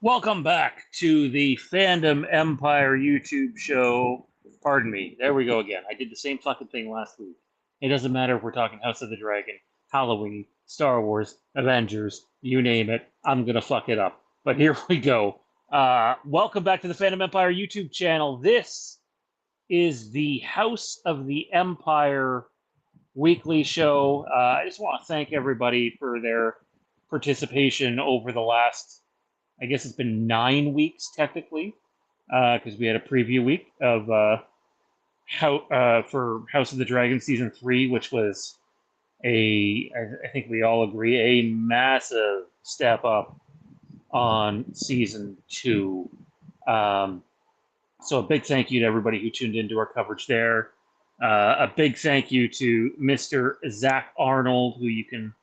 Welcome back to the Fandom Empire YouTube show. Pardon me. There we go again. I did the same fucking thing last week. It doesn't matter if we're talking House of the Dragon, Halloween, Star Wars, Avengers, you name it. I'm going to fuck it up. But here we go. Welcome back to the Fandom Empire YouTube channel. This is the House of the Empire weekly show. I just want to thank everybody for their participation over the last, I guess it's been 9 weeks technically, because we had a preview week of for House of the Dragon season 3, which was I think we all agree, a massive step up on season 2. So a big thank you to everybody who tuned into our coverage there. A big thank you to Mr. Zach Arnold, who you can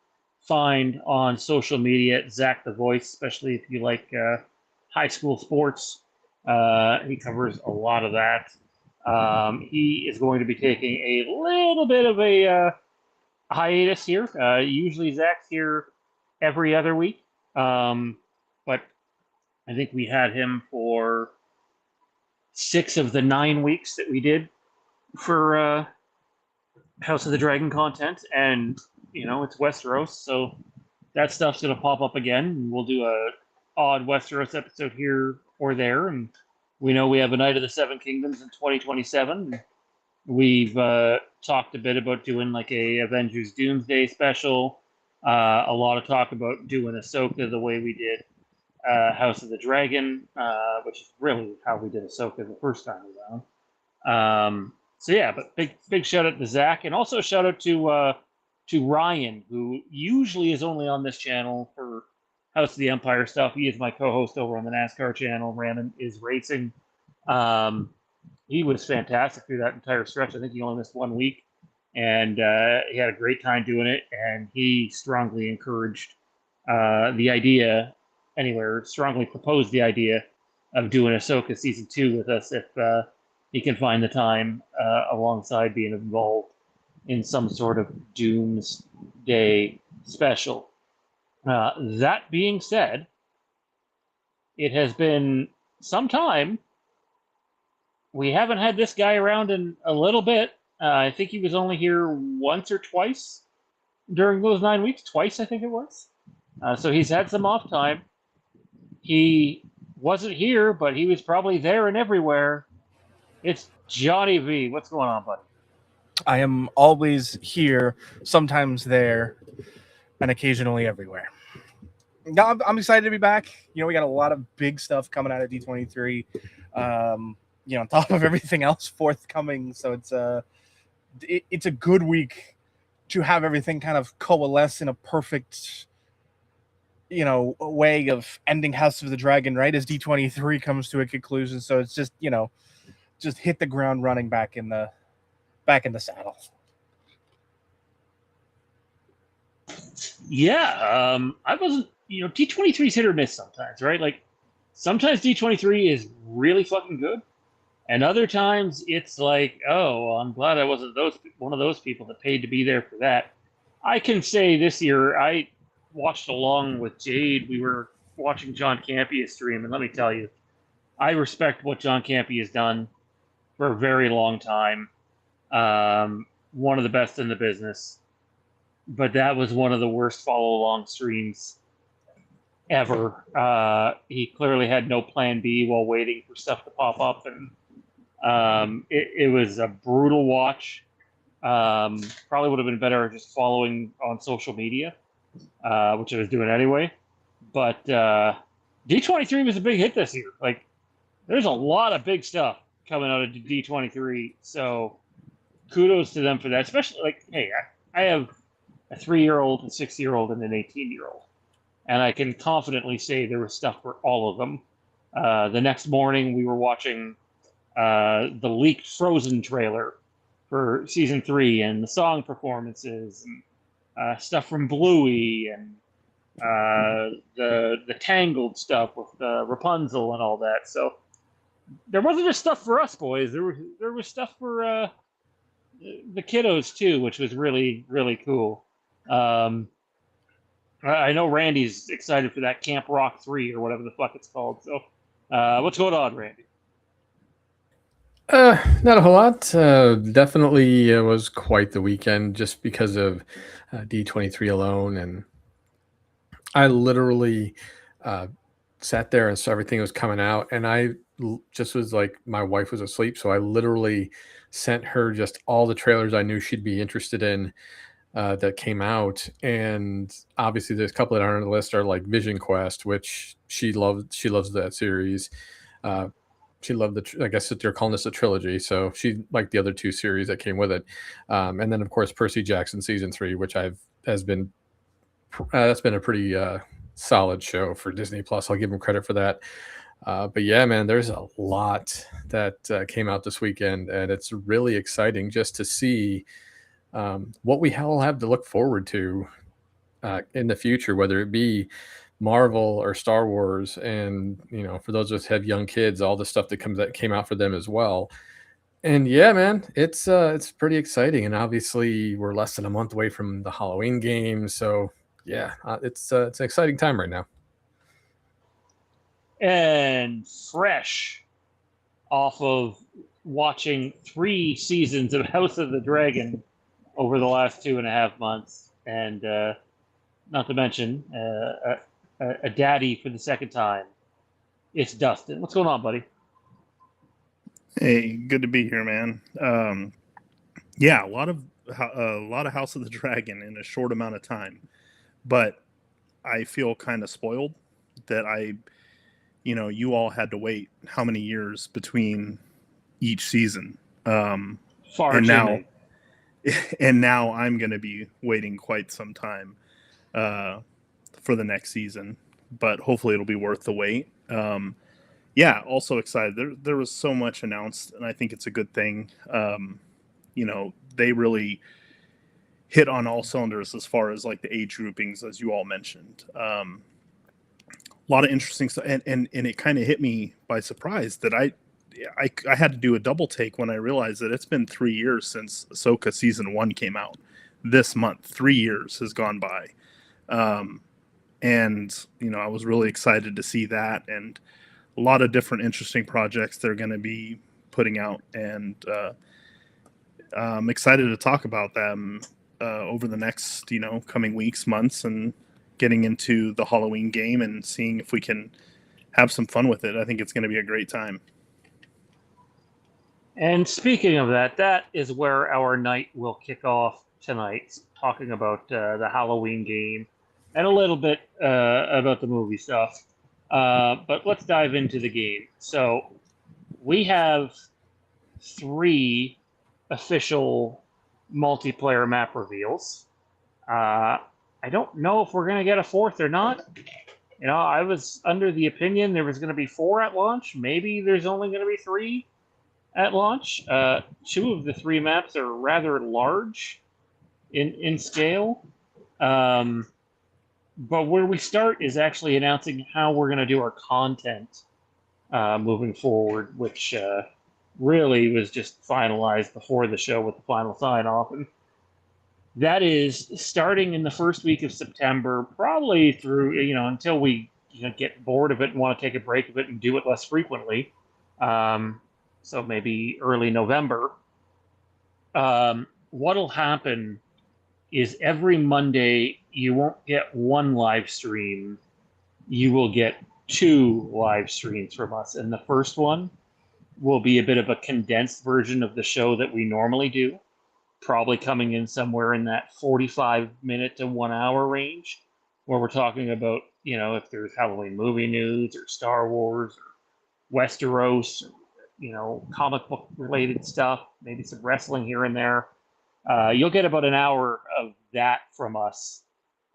find on social media at Zach the Voice, especially if you like high school sports. He covers a lot of that. He is going to be taking a little bit of a hiatus here. Usually Zach's here every other week, but I think we had him for 6 of the 9 weeks that we did for House of the Dragon content, and it's Westeros, so that stuff's gonna pop up again. And we'll do a odd Westeros episode here or there, and we know we have a Night of the Seven Kingdoms in 2027. We've talked a bit about doing like a Avengers Doomsday special. A lot of talk about doing Ahsoka the way we did House of the Dragon, which is really how we did Ahsoka the first time around. So yeah, but big shout out to Zach, and also shout out to Ryan, who usually is only on this channel for House of the Empire stuff. He is my co-host over on the NASCAR channel. Rammon is Racing. He was fantastic through that entire stretch. I think he only missed 1 week, and he had a great time doing it. And he strongly encouraged the idea, anywhere strongly proposed the idea of doing Ahsoka season 2 with us if he can find the time alongside being involved in some sort of Doomsday special. That being said, it has been some time. We haven't had this guy around in a little bit. I think he was only here once or twice during those 9 weeks. Twice, I think it was. So he's had some off time. He wasn't here, but he was probably there and everywhere. It's Johnny V. What's going on, buddy? I am always here, sometimes there, and occasionally everywhere. No, I'm excited to be back. We got a lot of big stuff coming out of D23. On top of everything else forthcoming, so it's a good week to have everything kind of coalesce in a perfect, way of ending House of the Dragon right as D23 comes to a conclusion. So it's just just hit the ground running back in the saddle. Yeah, I wasn't. D23 is hit or miss sometimes, right? Like sometimes D23 is really fucking good, and other times it's like, oh, well, I'm glad I wasn't one of those people that paid to be there for that. I can say this year I watched along with Jade. We were watching John Campia's stream, and let me tell you, I respect what John Campia has done for a very long time. One of the best in the business, but that was one of the worst follow-along streams ever. He clearly had no plan B while waiting for stuff to pop up, and it was a brutal watch. Probably would have been better just following on social media, which I was doing anyway. But D23 was a big hit this year. Like, there's a lot of big stuff coming out of D23, so kudos to them for that. Especially, like, hey, I have a 3-year-old, a 6-year-old, and an 18-year-old, and I can confidently say there was stuff for all of them. The next morning, we were watching the leaked Frozen trailer for season 3, and the song performances, and stuff from Bluey, and the Tangled stuff with Rapunzel and all that. So there wasn't just stuff for us boys. There was stuff for the kiddos too, which was really really cool. I know Randy's excited for that Camp Rock 3 or whatever the fuck it's called. So, what's going on, Randy? Not a whole lot. Definitely was quite the weekend just because of D23 alone. And I literally uh, sat there and saw everything was coming out. And just was like, my wife was asleep. So I literally sent her just all the trailers I knew she'd be interested in that came out. And obviously, there's a couple that aren't on the list are like Vision Quest, which she loved. She loves that series. Uh, she loved I guess that they're calling this a trilogy, so she liked the other two series that came with it, and then of course Percy Jackson season 3, which I've has been that's been a pretty solid show for Disney Plus. I'll give them credit for that. But yeah, man, there's a lot that came out this weekend, and it's really exciting just to see what we all have to look forward to in the future, whether it be Marvel or Star Wars, and for those of us who have young kids, all the stuff that came out for them as well. And yeah, man, it's pretty exciting, and obviously we're less than a month away from the Halloween game, so yeah, it's an exciting time right now. And fresh off of watching 3 seasons of House of the Dragon over the last 2.5 months, and not to mention a daddy for the second time. It's Dustin. What's going on, buddy? Hey, good to be here, man. Yeah, a lot of House of the Dragon in a short amount of time, but I feel kind of spoiled that you all had to wait how many years between each season, Far and too now many. and now I'm going to be waiting quite some time uh, for the next season, but hopefully it'll be worth the wait. Yeah, also excited. There was so much announced, and I think it's a good thing. They really hit on all cylinders as far as like the age groupings, as you all mentioned. A lot of interesting stuff, and it kind of hit me by surprise that I had to do a double take when I realized that it's been 3 years since Ahsoka season 1 came out. This month, 3 years has gone by, and I was really excited to see that, and a lot of different interesting projects they're going to be putting out, and I'm excited to talk about them over the next coming weeks, months, and getting into the Halloween game and seeing if we can have some fun with it. I think it's going to be a great time. And speaking of that, that is where our night will kick off tonight, talking about the Halloween game and a little bit about the movie stuff. But let's dive into the game. So we have 3 official multiplayer map reveals. I don't know if we're going to get a 4th or not. I was under the opinion there was going to be 4 at launch. Maybe there's only going to be 3 at launch. 2 of the 3 maps are rather large in scale. But where we start is actually announcing how we're going to do our content moving forward, which really was just finalized before the show with the final sign off. And that is starting in the first week of September, probably through, until we get bored of it and want to take a break of it and do it less frequently. So maybe early November. What'll happen is every Monday you won't get 1 live stream, you will get 2 live streams from us. And the first one will be a bit of a condensed version of the show that we normally do, probably coming in somewhere in that 45-minute to 1 hour range, where we're talking about, if there's Halloween movie news or Star Wars or Westeros, comic book related stuff, maybe some wrestling here and there. You'll get about an hour of that from us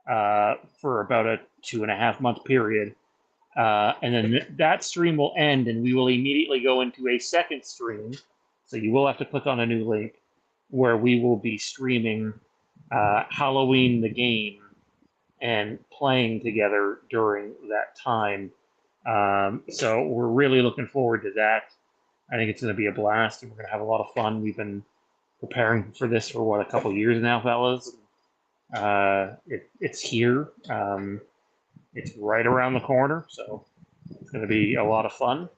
for about a 2.5 month period. And then that stream will end, and we will immediately go into a second stream. So you will have to click on a new link where we will be streaming Halloween the game and playing together during that time. So we're really looking forward to that. I think it's going to be a blast, and we're going to have a lot of fun. We've been preparing for this for a couple of years now, fellas. It's here. It's right around the corner, so it's going to be a lot of fun.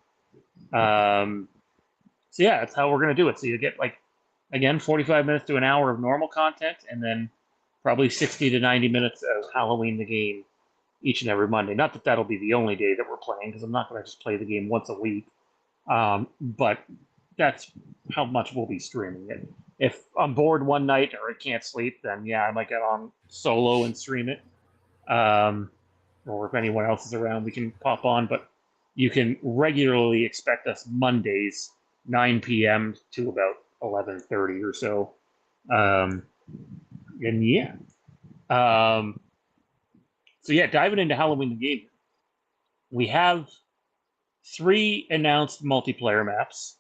So yeah, that's how we're going to do it. So you get like, again, 45 minutes to an hour of normal content, and then probably 60 to 90 minutes of Halloween the game each and every Monday. Not that that'll be the only day that we're playing, because I'm not going to just play the game once a week. But that's how much we'll be streaming it. If I'm bored one night or I can't sleep, then yeah, I might get on solo and stream it. Or if anyone else is around, we can pop on. But you can regularly expect us Mondays, 9 p.m. to about 11:30 or so. And yeah. So yeah, diving into Halloween the game, we have 3 announced multiplayer maps.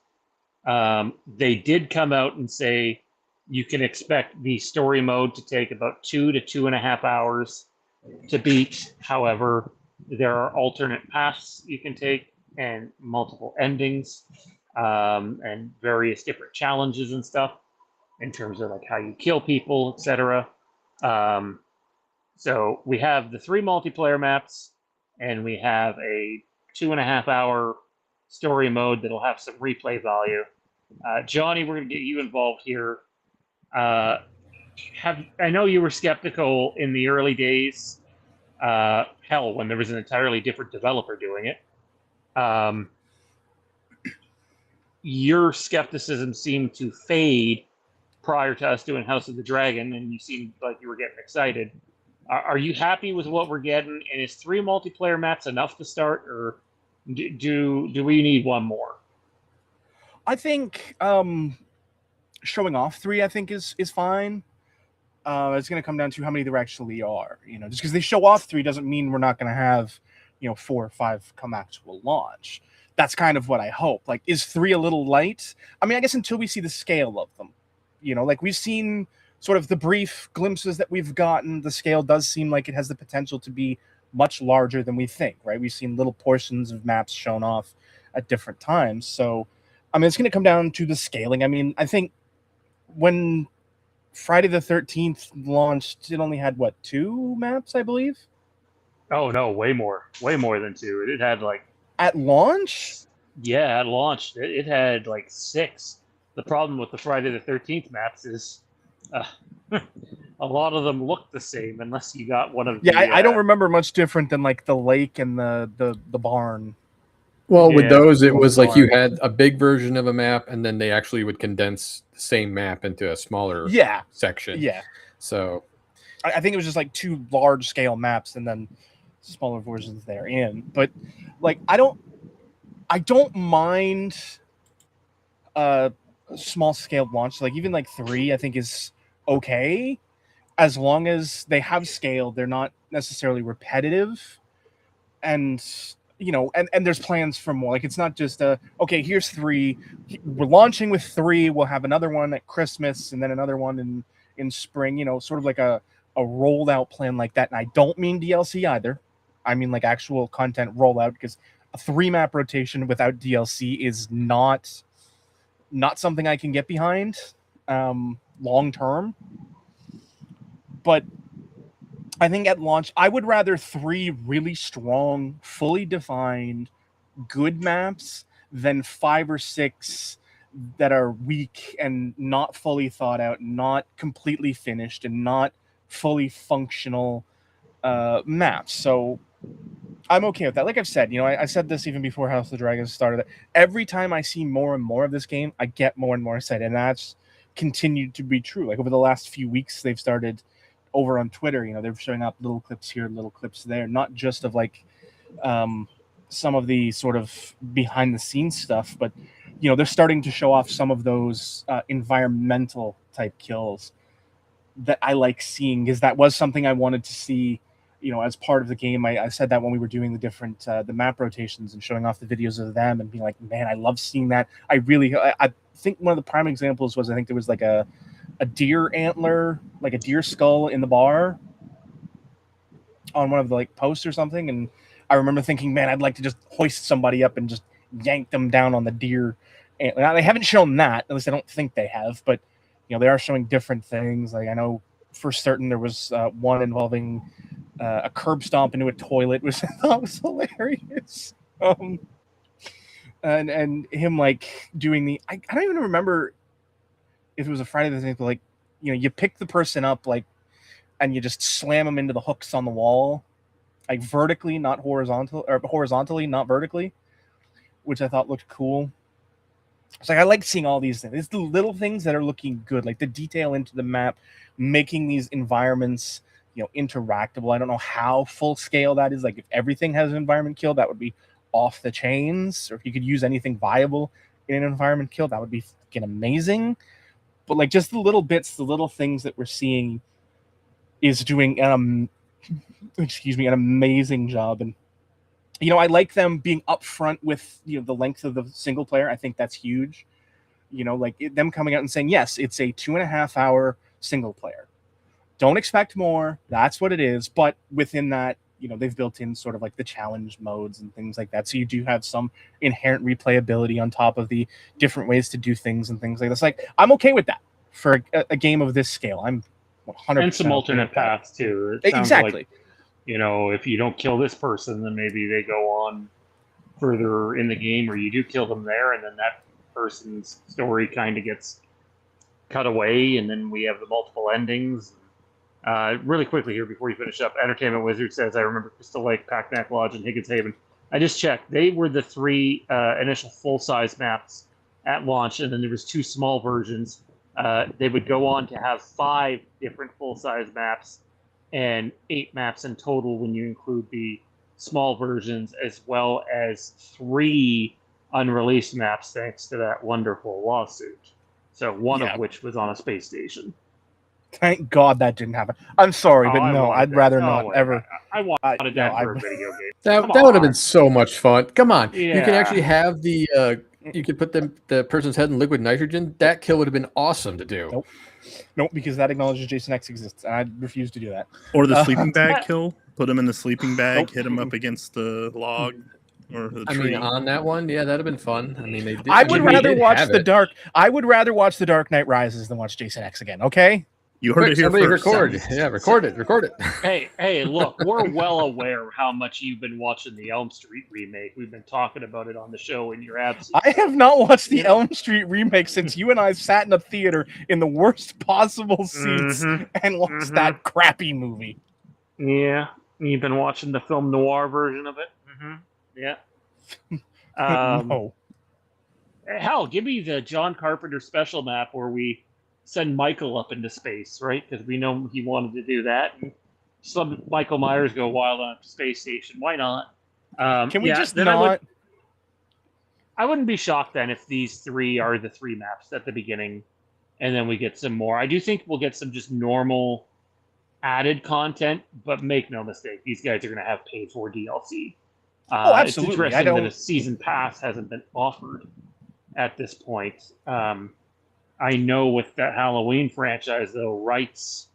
They did come out and say you can expect the story mode to take about 2 to 2.5 hours to beat. However, there are alternate paths you can take and multiple endings, and various different challenges and stuff in terms of like how you kill people, etc. So we have the 3 multiplayer maps, and we have a 2.5 hour story mode that'll have some replay value. Johnny, we're going to get you involved here. I know you were skeptical in the early days. Hell, when there was an entirely different developer doing it. Your skepticism seemed to fade prior to us doing House of the Dragon, and you seemed like you were getting excited. Are you happy with what we're getting? And is 3 multiplayer maps enough to start, or do we need one more? I think showing off 3, I think is fine. It's going to come down to how many there actually are. Just because they show off 3 doesn't mean we're not going to have 4 or 5 come actual launch. That's kind of what I hope. Like, is 3 a little light? I mean, I guess until we see the scale of them. Like we've seen sort of the brief glimpses that we've gotten, the scale does seem like it has the potential to be much larger than we think, right? We've seen little portions of maps shown off at different times. So, I mean, it's going to come down to the scaling. I mean, I think when Friday the 13th launched, it only had, 2 maps, I believe? Oh, no, way more than 2. It had like... At launch? Yeah, at launch, it had like 6. The problem with the Friday the 13th maps is a lot of them look the same unless you got one of the... I don't remember much different than like the lake and the barn. Well, with those, it was like you had a big version of a map, and then they actually would condense the same map into a smaller section. Yeah. So I think it was just like 2 large scale maps and then smaller versions therein. But like I don't mind small scale launch. Like even like 3, I think is okay, as long as they have scale. They're not necessarily repetitive, and and there's plans for more. Like it's not just okay, here's 3. We're launching with 3. We'll have another one at Christmas and then another one in spring. Sort of like a rolled out plan like that. And I don't mean DLC either. I mean like actual content rollout, because a 3 map rotation without DLC is not something I can get behind long term. But I think at launch, I would rather 3 really strong, fully defined, good maps than 5 or 6 that are weak and not fully thought out, not completely finished, and not fully functional maps. So I'm okay with that. Like I've said, I said this even before House of the Dragons started. Every time I see more and more of this game, I get more and more excited, and that's continued to be true. Like over the last few weeks, they've started over on Twitter. They're showing up little clips here, little clips there, not just of like some of the sort of behind the scenes stuff, but they're starting to show off some of those environmental type kills that I like seeing, because that was something I wanted to see as part of the game. I said that when we were doing the different the map rotations and showing off the videos of them, and being like, man, I love seeing that. I think one of the prime examples was, I think there was like a deer antler, like a deer skull in the bar on one of the like posts or something, and I remember thinking, man, I'd like to just hoist somebody up and just yank them down on the deer antler. Now, they haven't shown that, at least I don't think they have, but they are showing different things. Like I know for certain. There was one involving a curb stomp into a toilet, which I thought was hilarious. And him like doing the I don't even remember if it was a Friday the 13th, but like, you know, you pick the person up like and you just slam them into the hooks on the wall, like vertically, not horizontal, or horizontally, not vertically, which I thought looked cool. It's like I like seeing all these things. It's the little things that are looking good, like the detail into the map, making these environments, you know, interactable. I don't know how full scale that is. Like if everything has an environment kill, that would be off the chains. Or if you could use anything viable in an environment kill, that would be fucking amazing. But like just the little bits, the little things that we're seeing is doing an amazing job. And you know, I like them being upfront with, you know, the length of the single player. I think that's huge. You know, like them coming out and saying, yes, it's a 2.5 hour single player. Don't expect more. That's what it is. But within that, you know, they've built in sort of like the challenge modes and things like that. So you do have some inherent replayability on top of the different ways to do things and things like this. Like, I'm okay with that for a game of this scale. I'm 100% and some alternate paths too. It sounds exactly. Like, you know, if you don't kill this person, then maybe they go on further in the game, or you do kill them there, and then that person's story kind of gets cut away, and then we have the multiple endings. Really quickly here before you finish up, Entertainment Wizard says, I remember Crystal Lake, Packnack Lodge, and Higgins Haven. I just checked. They were the 3 initial full-size maps at launch, and then there was 2 small versions. They would go on to have 5 different full-size maps and 8 maps in total when you include the small versions, as well as 3 unreleased maps thanks to that wonderful lawsuit. So one of which was on a space station. Thank God that didn't happen. I'm sorry, but no, I'd rather not ever. I wanted that for a video game. That would have been so much fun. Come on. Yeah. You can actually have the you could put the person's head in liquid nitrogen. That kill would have been awesome to do. Nope, because that acknowledges Jason X exists, and I refuse to do that. Or the sleeping bag kill. Put him in the sleeping bag, hit him up against the log or the tree. I mean, on that one, yeah, that'd have been fun. I mean, they did. I would rather watch the Dark. I would rather watch the Dark Knight Rises than watch Jason X again. Okay. You heard it here first. Record it. Hey, look, we're well aware of how much you've been watching the Elm Street remake. We've been talking about it on the show in your absence. I have not watched the Elm Street remake since you and I sat in a theater in the worst possible seats and watched that crappy movie. Yeah, you've been watching the film noir version of it. Yeah. No. Hell, give me the John Carpenter special map where we send Michael up into space, right? Because we know he wanted to do that. And just let Michael Myers go wild on a space station. Why not? Can we just not? I wouldn't be shocked then if these 3 are the 3 maps at the beginning, and then we get some more. I do think we'll get some just normal added content, but make no mistake, these guys are going to have paid for DLC. Absolutely. It's interesting that a season pass hasn't been offered at this point. I know with that Halloween franchise, though, rights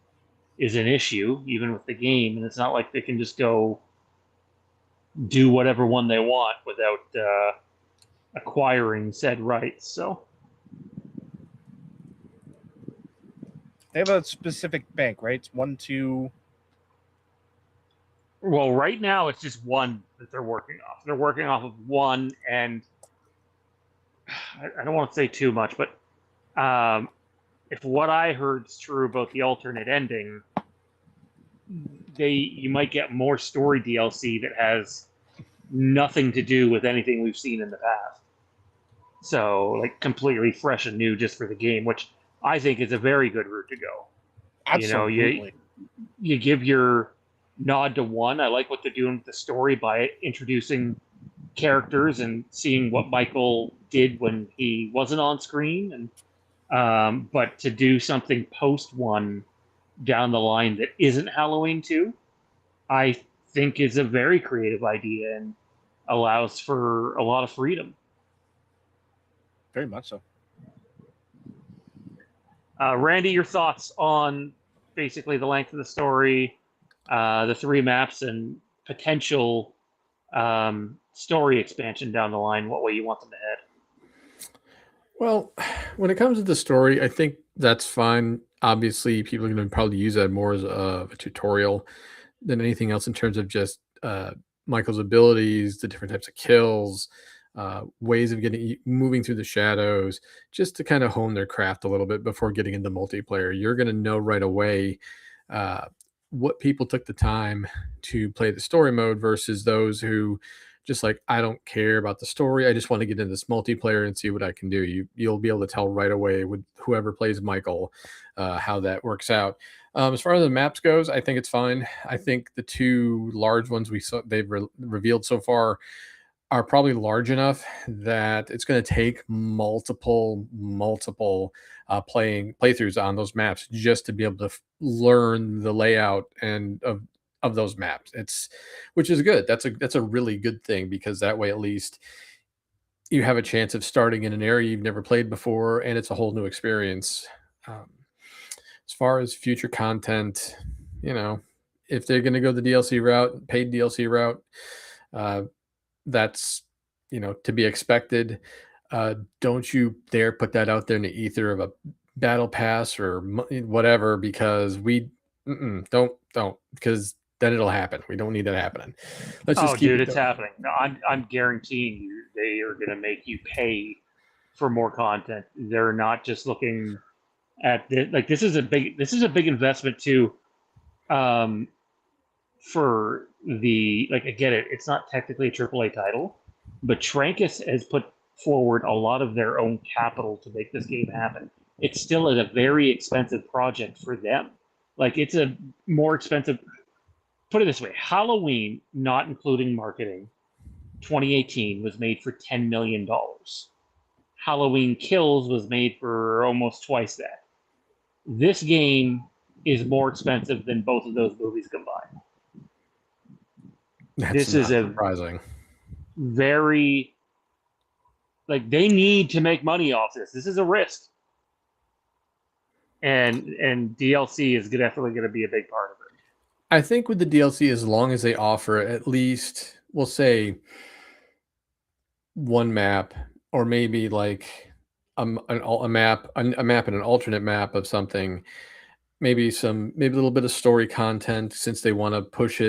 is an issue, even with the game, and it's not like they can just go do whatever one they want without acquiring said rights. So they have a specific bank, right? It's 1, 2. Well, right now it's just 1 that they're working off. They're working off of 1, and I don't want to say too much, but if what I heard is true about the alternate ending, you might get more story DLC that has nothing to do with anything we've seen in the past. So, like, completely fresh and new just for the game, which I think is a very good route to go. Absolutely. You know, you give your nod to 1. I like what they're doing with the story by introducing characters and seeing what Michael did when he wasn't on screen, and but to do something post 1 down the line that isn't Halloween 2, I think is a very creative idea and allows for a lot of freedom. Very much so. Randy, your thoughts on basically the length of the story, the 3 maps, and potential story expansion down the line, what way you want them to head? Well, when it comes to the story, I think that's fine. obviously people are going to probably use that more as a tutorial than anything else in terms of just Michael's abilities, the different types of kills, ways of moving through the shadows, just to kind of hone their craft a little bit before getting into multiplayer. You're going to know right away what people took the time to play the story mode versus those who just like, I don't care about the story. I just want to get into this multiplayer and see what I can do. You'll be able to tell right away with whoever plays Michael how that works out. As far as the maps goes, I think it's fine. I think the two large ones they've revealed so far are probably large enough that it's going to take multiple playthroughs on those maps just to be able to learn the layout and of those maps. Which is good. That's a really good thing, because that way at least you have a chance of starting in an area you've never played before, and it's a whole new experience. As far as future content, if they're going to go the DLC route, paid DLC route, that's to be expected. Don't you dare put that out there in the ether of a battle pass or whatever, because don't, because then it'll happen. We don't need that happening. Let's just keep dude, it it's happening. No, I'm guaranteeing you, they are going to make you pay for more content. They're not just looking at this. Like, this is a big investment too. For the, like, I get it. It's not technically a AAA title, but Trancas has put forward a lot of their own capital to make this game happen. It's still a very expensive project for them. Like, it's a more expensive. Put it this way: Halloween, not including marketing, 2018 was made for $10 million. Halloween Kills was made for almost twice that. This game is more expensive than both of those movies combined. This is surprising. Very, like, they need to make money off this. This is a risk, and DLC is definitely going to be a big part of it. I think with the DLC, as long as they offer at least, we'll say, one map, or maybe like a map and an alternate map of something, maybe a little bit of story content, since they want to push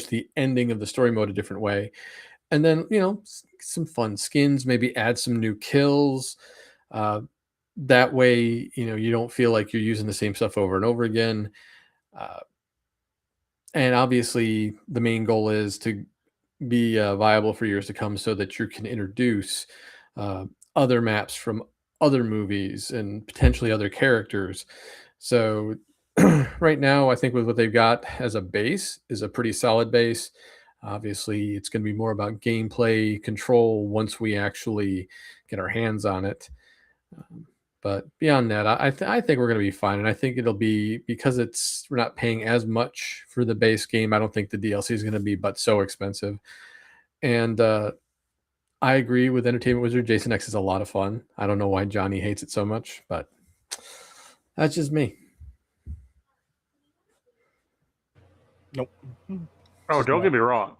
the ending of the story mode a different way, and then some fun skins, maybe add some new kills. That way, you don't feel like you're using the same stuff over and over again. And obviously, the main goal is to be viable for years to come, so that you can introduce other maps from other movies and potentially other characters. So right now, I think with what they've got as a base is a pretty solid base. Obviously, it's going to be more about gameplay control once we actually get our hands on it. But beyond that, I think we're going to be fine, and I think it'll be, because we're not paying as much for the base game. I don't think the DLC is going to be but so expensive. And I agree with Entertainment Wizard. Jason X is a lot of fun. I don't know why Johnny hates it so much, but that's just me. Nope. Oh, don't get me wrong.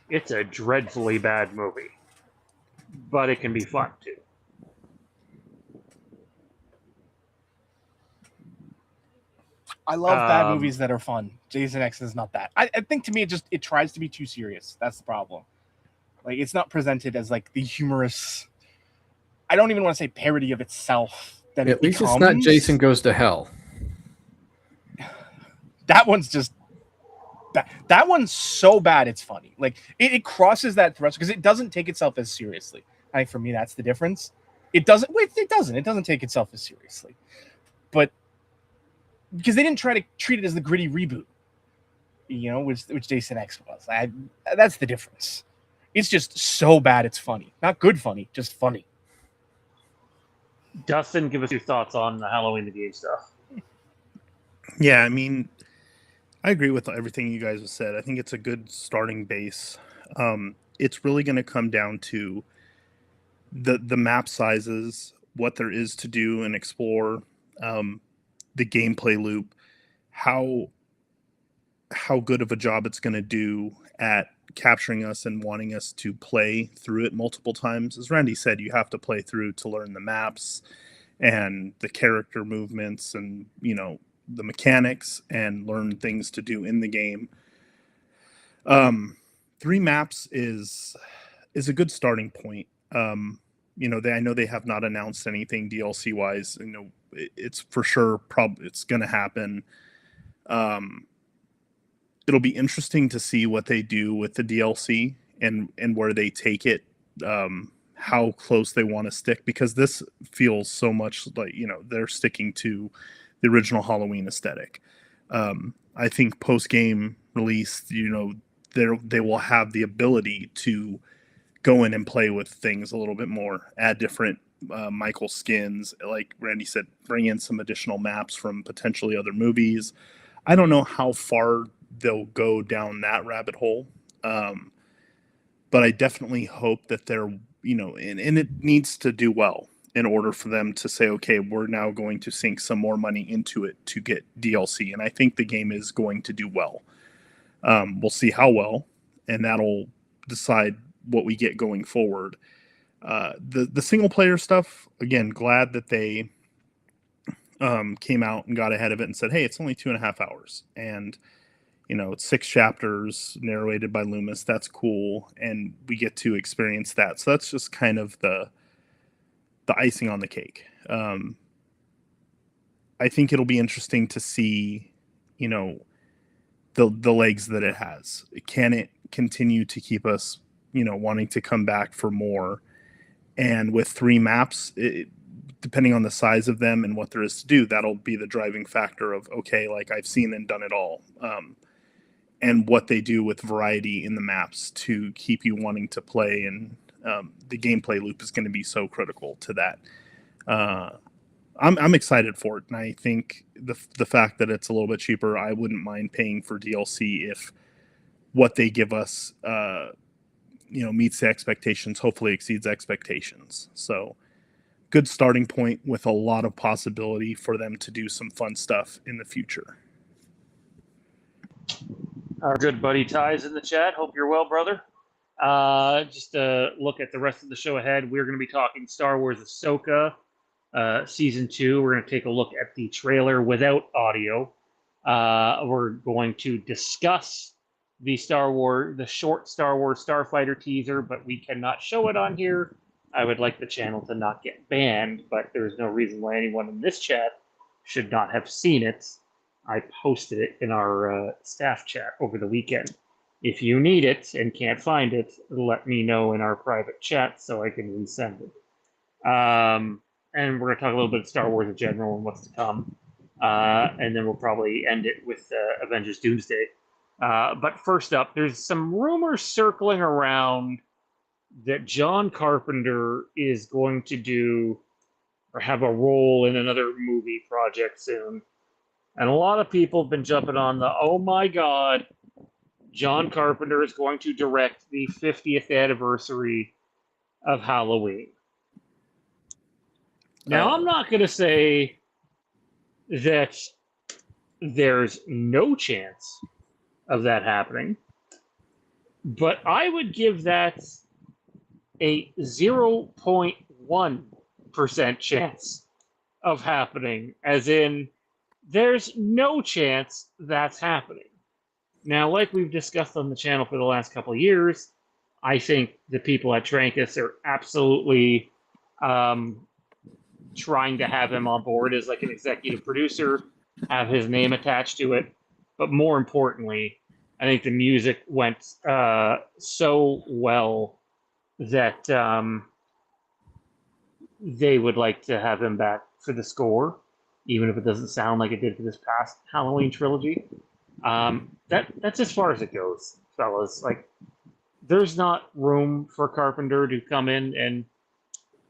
It's a dreadfully bad movie, but it can be fun too. I love bad movies that are fun. Jason X is not that. I think, to me, it tries to be too serious. That's the problem. Like, it's not presented as like the humorous, I don't even want to say parody of itself. That At least it's not Jason Goes to Hell. That one's just bad. That one's so bad it's funny. Like, it crosses that threshold because it doesn't take itself as seriously. I think for me that's the difference. It doesn't take itself as seriously. But because they didn't try to treat it as the gritty reboot, which Jason X was. That's the difference. It's just so bad it's funny. Not good funny, just funny. Dustin, give us your thoughts on the Halloween the game stuff. Yeah, I mean, I agree with everything you guys have said. I think it's a good starting base. It's really going to come down to the map sizes, what there is to do and explore, the gameplay loop, how good of a job it's going to do at capturing us and wanting us to play through it multiple times. As Randy said, you have to play through to learn the maps and the character movements and, you know, the mechanics, and learn things to do in the game. 3 maps is a good starting point. You know, I know they have not announced anything DLC wise. You know, it's for sure it's going to happen. It'll be interesting to see what they do with the DLC and where they take it. How close they want to stick, because this feels so much like, you know, they're sticking to the original Halloween aesthetic. I think post game release, you know, they will have the ability to go in and play with things a little bit more, add different Michael skins, like Randy said, bring in some additional maps from potentially other movies. I don't know how far they'll go down that rabbit hole, but I definitely hope that they're, you know, and it needs to do well in order for them to say, okay, we're now going to sink some more money into it to get DLC. And I think the game is going to do well. We'll see how well, and that'll decide what we get going forward. The single player stuff, again, glad that they came out and got ahead of it and said, hey, it's only 2.5 hours. And, you know, it's 6 chapters narrated by Loomis. That's cool. And we get to experience that. So that's just kind of the icing on the cake. I think it'll be interesting to see, you know, the legs that it has. Can it continue to keep us, you know, wanting to come back for more? And with 3 maps, depending on the size of them and what there is to do, that'll be the driving factor of, okay, like I've seen and done it all. And what they do with variety in the maps to keep you wanting to play. And the gameplay loop is going to be so critical to that. I'm excited for it. And I think the fact that it's a little bit cheaper, I wouldn't mind paying for DLC if what they give us, you know, meets the expectations, hopefully exceeds expectations. So good starting point with a lot of possibility for them to do some fun stuff in the future. Our good buddy Ty's in the chat. Hope you're well, brother. Just to look at the rest of the show ahead, we're going to be talking Star Wars Ahsoka Season 2. We're going to take a look at the trailer without audio. We're going to discuss the short Star Wars Starfighter teaser, but we cannot show it on here. I would like the channel to not get banned, but there's no reason why anyone in this chat should not have seen it. I posted it in our staff chat over the weekend. If you need it and can't find it, let me know in our private chat so I can resend it. And we're going to talk a little bit of Star Wars in general and what's to come. And then we'll probably end it with Avengers Doomsday. But first up, there's some rumors circling around that John Carpenter is going to do or have a role in another movie project soon. And a lot of people have been jumping on oh my God, John Carpenter is going to direct the 50th anniversary of Halloween. Now, I'm not going to say that there's no chance of that happening, but I would give that a 0.1% chance of happening, as in, there's no chance that's happening. Now, like we've discussed on the channel for the last couple of years, I think the people at Trancas are absolutely trying to have him on board as like an executive producer, have his name attached to it. But more importantly, I think the music went so well that they would like to have him back for the score, even if it doesn't sound like it did for this past Halloween trilogy. That's as far as it goes, fellas. Like, there's not room for Carpenter to come in and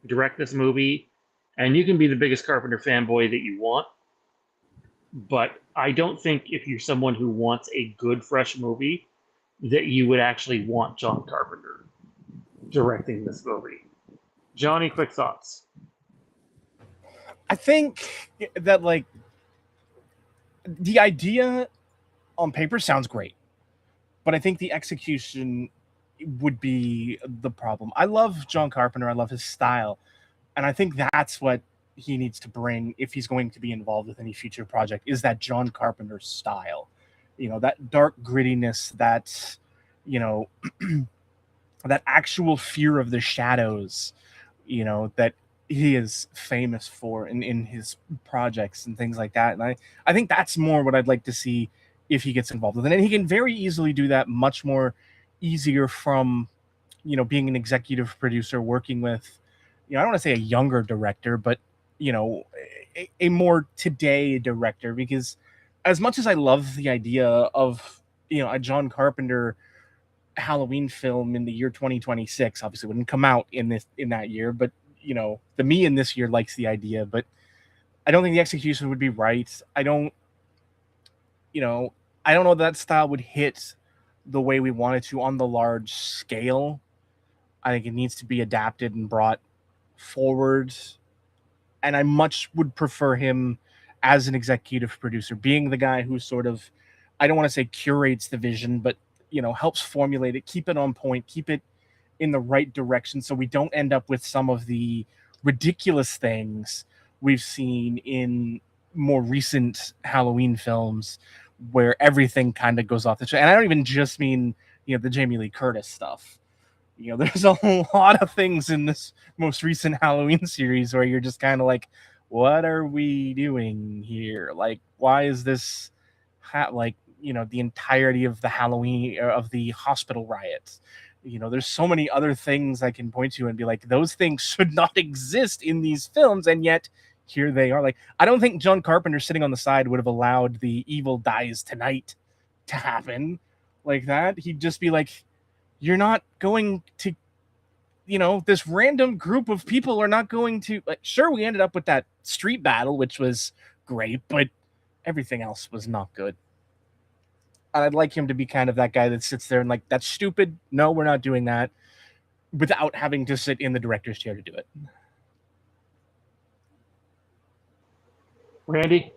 direct this movie, and you can be the biggest Carpenter fanboy that you want, but I don't think if you're someone who wants a good, fresh movie, that you would actually want John Carpenter directing this movie. Johnny, quick thoughts. I think that, like, the idea on paper sounds great, but I think the execution would be the problem. I love John Carpenter. I love his style. And I think that's what he needs to bring if he's going to be involved with any future project is that John Carpenter style. That dark grittiness, that, that actual fear of the shadows, that he is famous for in his projects and things like that. And I think that's more what I'd like to see if he gets involved with it. And he can very easily do that much more easier from, being an executive producer, working with, I don't want to say a younger director, but, a more today director, because as much as I love the idea of, a John Carpenter Halloween film in the year 2026, obviously wouldn't come out in that year, but the me in this year likes the idea, but I don't think the execution would be right. I don't know that style would hit the way we want it to on the large scale. I think it needs to be adapted and brought forward, and I much would prefer him as an executive producer, being the guy who sort of, I don't want to say curates the vision, but helps formulate it, keep it on point, keep it in the right direction, so we don't end up with some of the ridiculous things we've seen in more recent Halloween films where everything kind of goes off the track. And I don't even just mean, the Jamie Lee Curtis stuff. There's a lot of things in this most recent Halloween series where you're just kind of like, what are we doing here? Like, why is this the entirety of the Halloween of the hospital riots? There's so many other things I can point to and be like, those things should not exist in these films, and yet here they are. Like, I don't think John Carpenter sitting on the side would have allowed the evil dies tonight to happen like that. He'd just be like, you're not going to, this random group of people are not going to, like, sure, we ended up with that street battle, which was great, but everything else was not good. And I'd like him to be kind of that guy that sits there and like, that's stupid. No, we're not doing that, without having to sit in the director's chair to do it. Randy?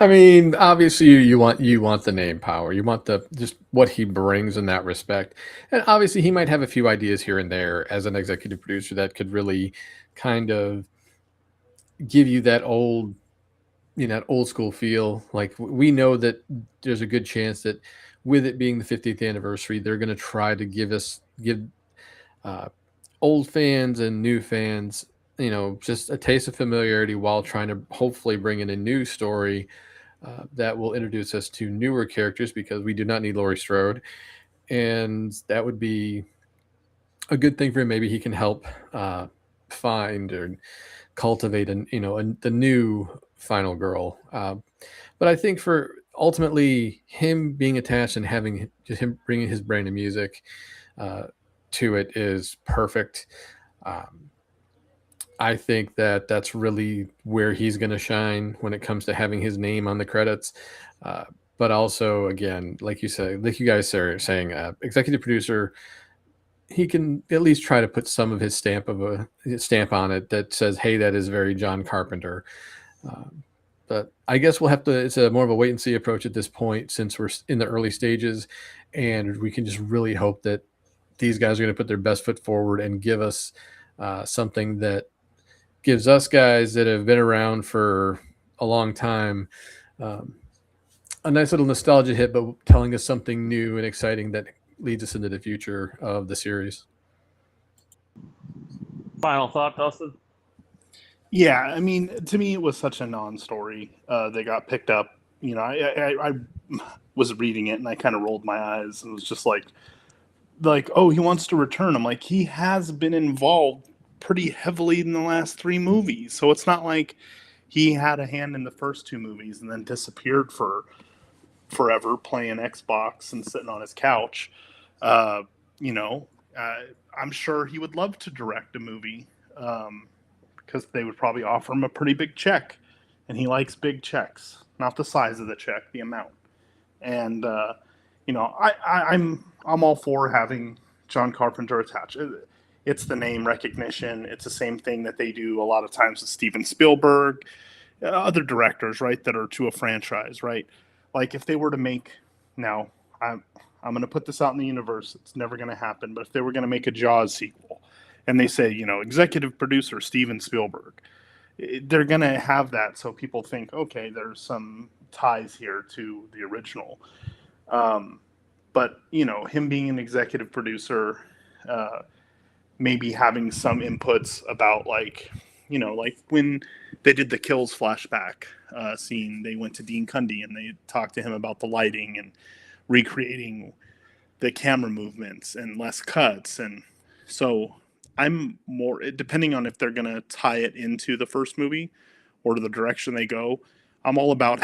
I mean, obviously you want the name power. You want the just what he brings in that respect. And obviously he might have a few ideas here and there as an executive producer that could really kind of give you that old school feel. Like, we know that there's a good chance that with it being the 50th anniversary, they're going to try to give old fans and new fans, just a taste of familiarity while trying to hopefully bring in a new story that will introduce us to newer characters, because we do not need Laurie Strode. And that would be a good thing for him. Maybe he can help find or cultivate the new final girl. But I think for ultimately him being attached and having just him bringing his brand of music to it is perfect. I think that that's really where he's going to shine when it comes to having his name on the credits. But also, again, like you said, like you guys are saying, executive producer, he can at least try to put some of his stamp on it that says, hey, that is very John Carpenter. But I guess we'll have to, it's a more of a wait and see approach at this point, since we're in the early stages, and we can just really hope that these guys are going to put their best foot forward and give us something that gives us guys that have been around for a long time a nice little nostalgia hit, but telling us something new and exciting that leads us into the future of the series. Final thought, Dustin? Yeah, I mean, to me, it was such a non-story. They got picked up. I was reading it and I kind of rolled my eyes and was just like, oh, he wants to return. I'm like, he has been involved pretty heavily in the last 3 movies, so it's not like he had a hand in the first 2 movies and then disappeared for forever playing Xbox and sitting on his couch. I'm sure he would love to direct a movie. Because they would probably offer him a pretty big check, and he likes big checks, not the size of the check, the amount. And I'm all for having John Carpenter attached. It's the name recognition. It's the same thing that they do a lot of times with Steven Spielberg, other directors, right, that are to a franchise, right? Like, if they were to make, now I'm going to put this out in the universe, it's never going to happen, but if they were going to make a Jaws sequel, and they say, executive producer Steven Spielberg, they're going to have that. So people think, okay, there's some ties here to the original. But, him being an executive producer, maybe having some inputs about like when they did the Kills flashback scene, they went to Dean Cundy and they talked to him about the lighting and recreating the camera movements and less cuts. And so I'm more, depending on if they're going to tie it into the first movie or to the direction they go, I'm all about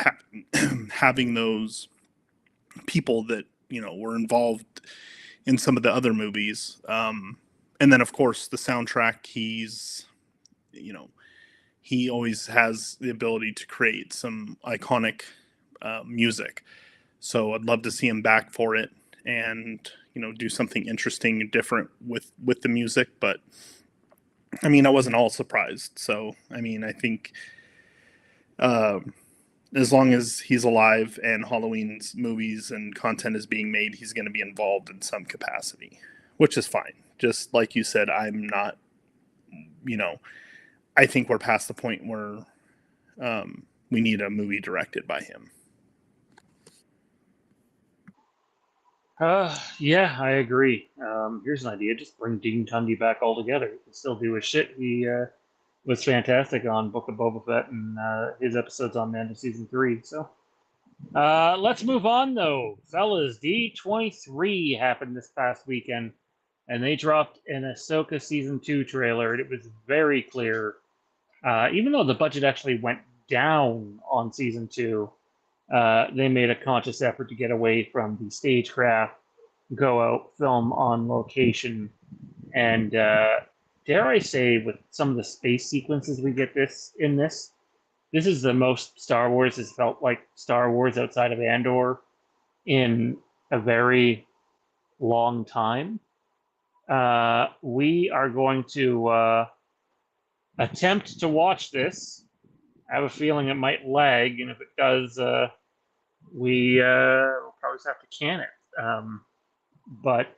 having those people that, were involved in some of the other movies. And then, of course, the soundtrack, he always has the ability to create some iconic music. So I'd love to see him back for it and, do something interesting and different with the music. But I mean, I wasn't all surprised. So, I mean, I think as long as he's alive and Halloween's movies and content is being made, he's going to be involved in some capacity, which is fine. Just like you said, I'm not, I think we're past the point where we need a movie directed by him. Yeah, I agree. Here's an idea: just bring Dean Cundy back altogether. He can still do his shit. He was fantastic on Book of Boba Fett and his episodes on Mando season 3. So let's move on, though, fellas. D23 happened this past weekend, and they dropped an Ahsoka season 2 trailer. And it was very clear, even though the budget actually went down on season 2. They made a conscious effort to get away from the stagecraft, go out, film on location, and dare I say, with some of the space sequences we get this is the most Star Wars has felt like Star Wars outside of Andor in a very long time. We are going to attempt to watch this. I have a feeling it might lag, and if it does, we'll probably just have to can it. But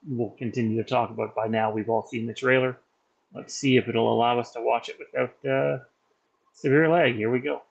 we'll continue to talk about it. By now, we've all seen the trailer. Let's see if it'll allow us to watch it without severe lag. Here we go.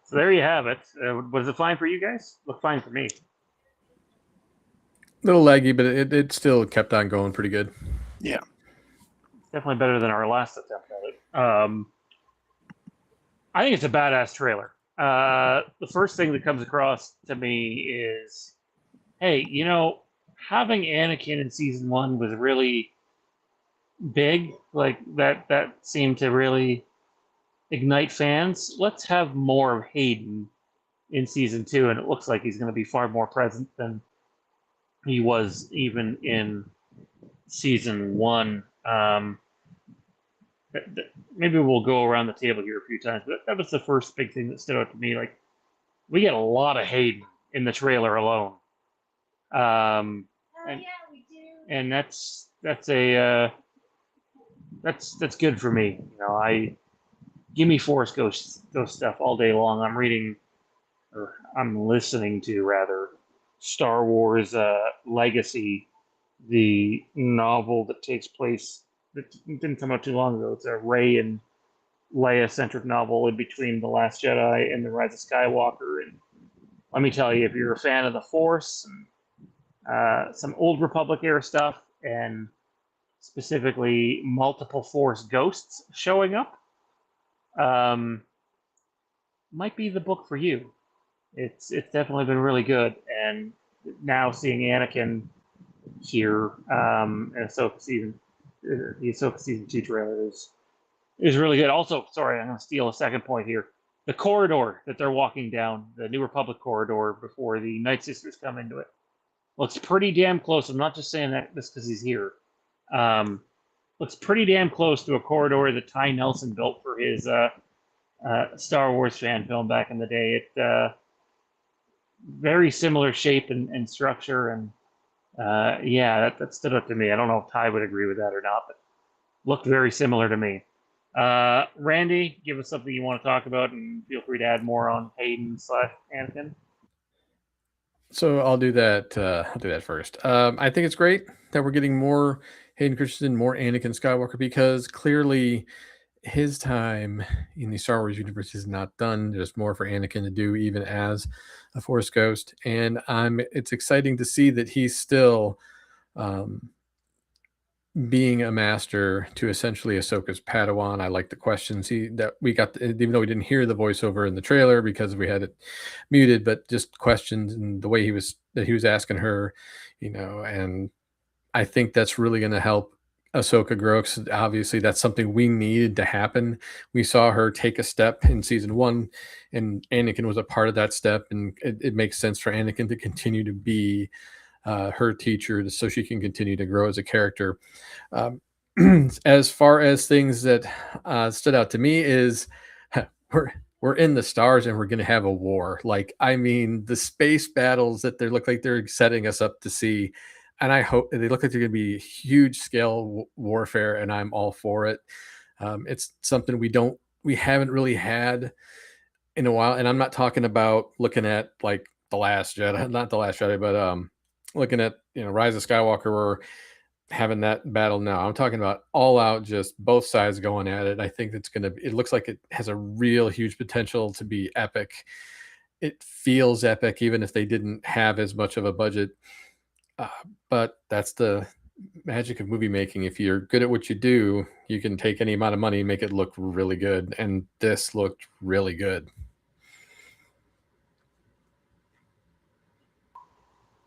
So there you have it. Was it fine for you guys? Looked fine for me. A little laggy, but it still kept on going pretty good. Yeah. Definitely better than our last attempt at it. I think it's a badass trailer. The first thing that comes across to me is, hey, having Anakin in season 1 was really big. Like that seemed to really ignite fans. Let's have more of Hayden in season 2, and it looks like he's going to be far more present than he was even in season 1. Um, maybe we'll go around the table here a few times, but that was the first big thing that stood out to me. Like, we get a lot of Hayden in the trailer alone. And, and that's good for me. You know, give me Force Ghost stuff all day long. I'm reading, or I'm listening to rather, Star Wars Legacy, the novel that takes place that didn't come out too long ago. It's a Rey and Leia centric novel in between The Last Jedi and The Rise of Skywalker. And let me tell you, if you're a fan of the Force, and, some Old Republic era stuff, and specifically multiple Force ghosts showing up, might be the book for you. It's definitely been really good, and now seeing Anakin here, and the Ahsoka season 2 trailer is really good. Also, sorry, I'm going to steal a second point here. The corridor that they're walking down, the New Republic corridor before the Night Sisters come into it, looks pretty damn close. I'm not just saying that just because he's here. Looks pretty damn close to a corridor that Ty Nelson built for his Star Wars fan film back in the day. It very similar shape and structure, and yeah, that stood up to me. I don't know if Ty would agree with that or not, but looked very similar to me. Randy, give us something you want to talk about, and feel free to add more on Hayden / Anakin. So I'll do that. I'll do that first. I think it's great that we're getting more Hayden Christensen, more Anakin Skywalker, because clearly his time in the Star Wars universe is not done. There's more for Anakin to do, even as a Force ghost, and it's exciting to see that he's still being a master to essentially Ahsoka's Padawan. I like the questions that we got, even though we didn't hear the voiceover in the trailer because we had it muted, but just questions and the way he was asking her, and I think that's really going to help Ahsoka grow, because obviously that's something we needed to happen. We saw her take a step in season 1, and Anakin was a part of that step, and it makes sense for Anakin to continue to be her teacher, so she can continue to grow as a character. As far as things that stood out to me is we're in the stars and we're going to have a war. Like, I mean, the space battles that they look like they're setting us up to see, and I hope they look like they're going to be huge scale warfare, and I'm all for it. It's something we haven't really had in a while, and I'm not talking about looking at like The Last Jedi, not The Last Jedi, but looking at Rise of Skywalker, or having that battle now. I'm talking about all out, just both sides going at it. I think it looks like it has a real huge potential to be epic. It feels epic, even if they didn't have as much of a budget. But that's the magic of movie making. If you're good at what you do, you can take any amount of money and make it look really good. And this looked really good.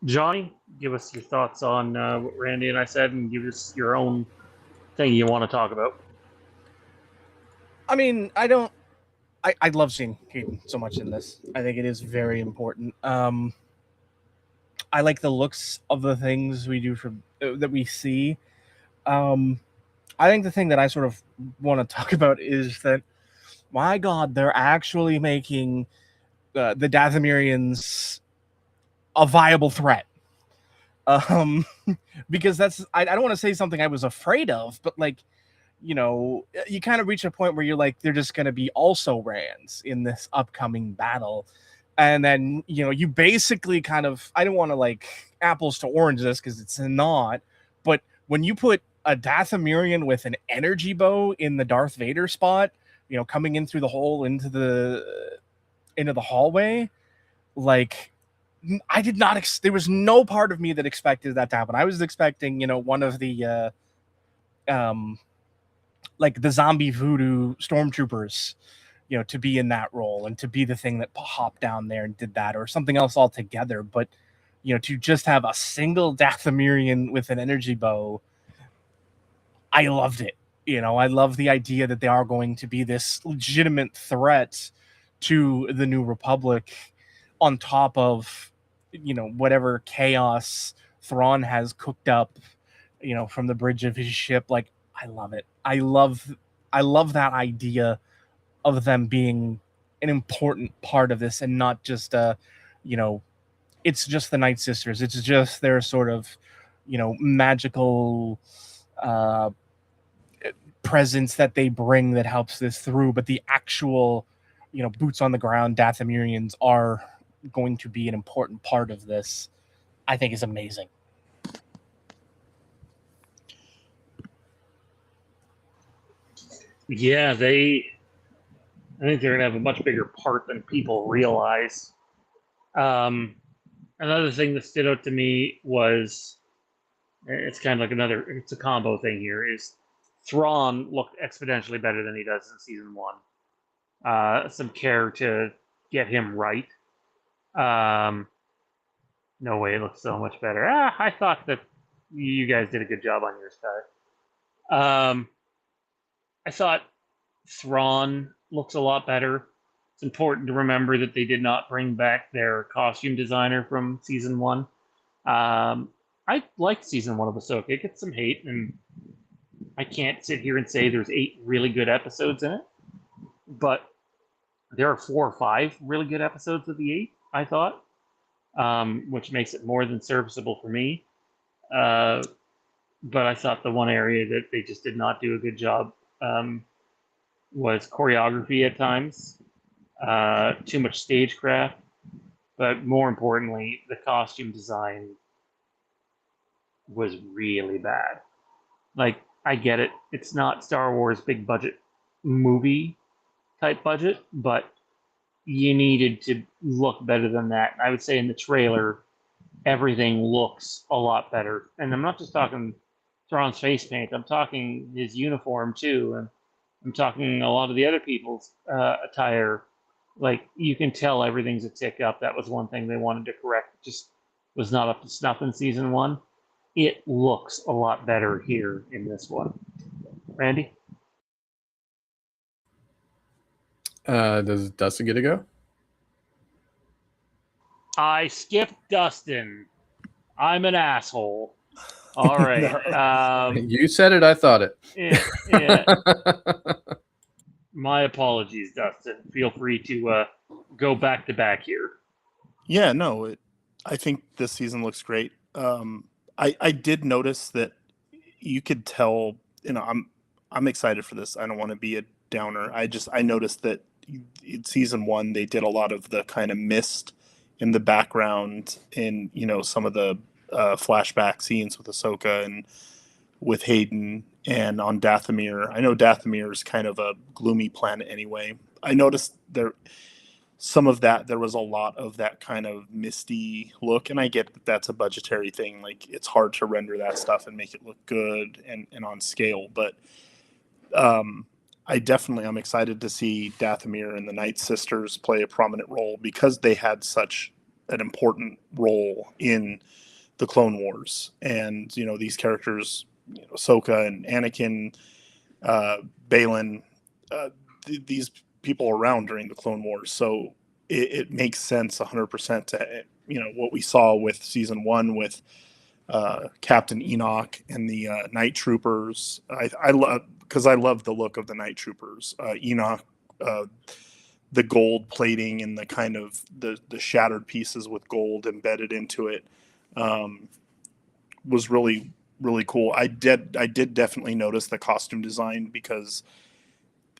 Johnny, give us your thoughts on what Randy and I said, and give us your own thing you want to talk about. I mean, I love seeing Hayden so much in this. I think it is very important. I like the looks of the things we do that we see. I think the thing that I sort of want to talk about is that, my God, they're actually making the Dathomirians a viable threat. Because I don't want to say something I was afraid of, but like, you kind of reach a point where you're like, they're just going to be also Rands in this upcoming battle. And then, you basically kind of, I don't want to like apples to oranges because it's not, but when you put a Dathomirian with an energy bow in the Darth Vader spot, coming in through the hole into the hallway, like, I did not, there was no part of me that expected that to happen. I was expecting, one of the, like the zombie voodoo stormtroopers, to be in that role and to be the thing that hopped down there and did that, or something else altogether. But, to just have a single Dathomirian with an energy bow, I loved it. I love the idea that they are going to be this legitimate threat to the New Republic, on top of, whatever chaos Thrawn has cooked up, from the bridge of his ship. Like, I love it. I love that idea of them being an important part of this and not just it's just the Night Sisters. It's just their sort of, magical presence that they bring that helps this through. But the actual, boots on the ground Dathomirians are going to be an important part of this. I think is amazing. Yeah, I think they're gonna have a much bigger part than people realize. Another thing that stood out to me was it's kind of like it's a combo thing here. Is Thrawn looked exponentially better than he does in season one. Some care to get him right. No way, it looks so much better. I thought that you guys did a good job on your side. I thought Thrawn looks a lot better. It's important to remember that they did not bring back their costume designer from season one. I liked season one of Ahsoka. It gets some hate, and I can't sit here and say there's 8 really good episodes in it, but there are 4 or 5 really good episodes of the 8, I thought, which makes it more than serviceable for me. But I thought the one area that they just did not do a good job was choreography at times, too much stagecraft, but more importantly, the costume design was really bad. Like, I get it, it's not Star Wars big budget movie type budget, but you needed to look better than that. I would say in the trailer, everything looks a lot better. And I'm not just talking Thrawn's face paint, I'm talking his uniform too. And I'm talking a lot of the other people's attire. Like, you can tell everything's a tick up. That was one thing they wanted to correct. It just was not up to snuff in season one. It looks a lot better here in this one. Randy? Does Dustin get to go? I skipped Dustin. I'm an asshole. All right. You said it, I thought it. Yeah. My apologies, Dustin. Feel free to go back to back here. Yeah, no, I think this season looks great. I did notice that you could tell. I'm excited for this. I don't want to be a downer. I noticed that in season one they did a lot of the kind of mist in the background in some of the flashback scenes with Ahsoka and with Hayden and on Dathomir. I know Dathomir is kind of a gloomy planet anyway. I noticed some of that, there was a lot of that kind of misty look, and I get that that's a budgetary thing. Like, it's hard to render that stuff and make it look good and on scale, but I'm excited to see Dathomir and the Night Sisters play a prominent role because they had such an important role in the Clone Wars. And these characters, Ahsoka and Anakin, Balin, these people around during the Clone Wars. So it makes sense 100% to what we saw with season one with Captain Enoch and the Night Troopers. I love, because I love the look of the Night Troopers. Enoch, the gold plating and the kind of the shattered pieces with gold embedded into it was really, really cool. I did definitely notice the costume design, because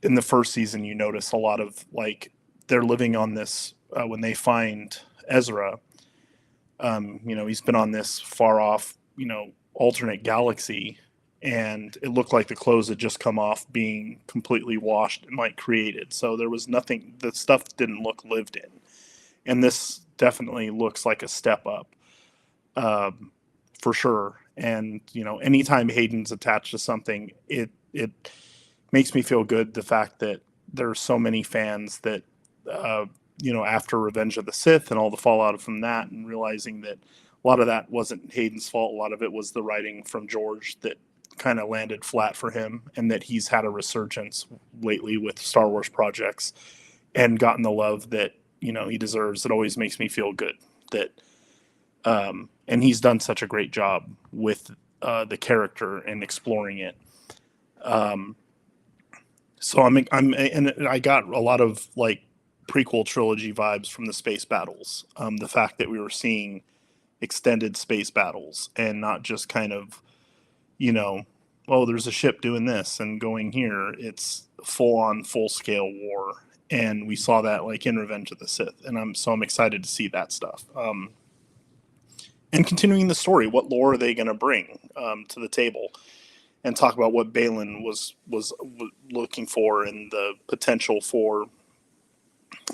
in the first season you notice a lot of, like, they're living on this when they find Ezra. He's been on this far off, alternate galaxy, and it looked like the clothes had just come off being completely washed and like created. So there was nothing, the stuff didn't look lived in. And this definitely looks like a step up, for sure. And, anytime Hayden's attached to something, it makes me feel good. The fact that there's so many fans that, after Revenge of the Sith and all the fallout from that, and realizing that a lot of that wasn't Hayden's fault. A lot of it was the writing from George that kind of landed flat for him, and that he's had a resurgence lately with Star Wars projects and gotten the love that, he deserves. It always makes me feel good that, and he's done such a great job with the character and exploring it. So and I got a lot of like prequel trilogy vibes from the space battles. The fact that we were seeing extended space battles and not just kind of, oh, there's a ship doing this and going here. It's full on, full scale war, and we saw that like in Revenge of the Sith, and I'm excited to see that stuff. And continuing the story, what lore are they going to bring to the table, and talk about what Balin was looking for and the potential for,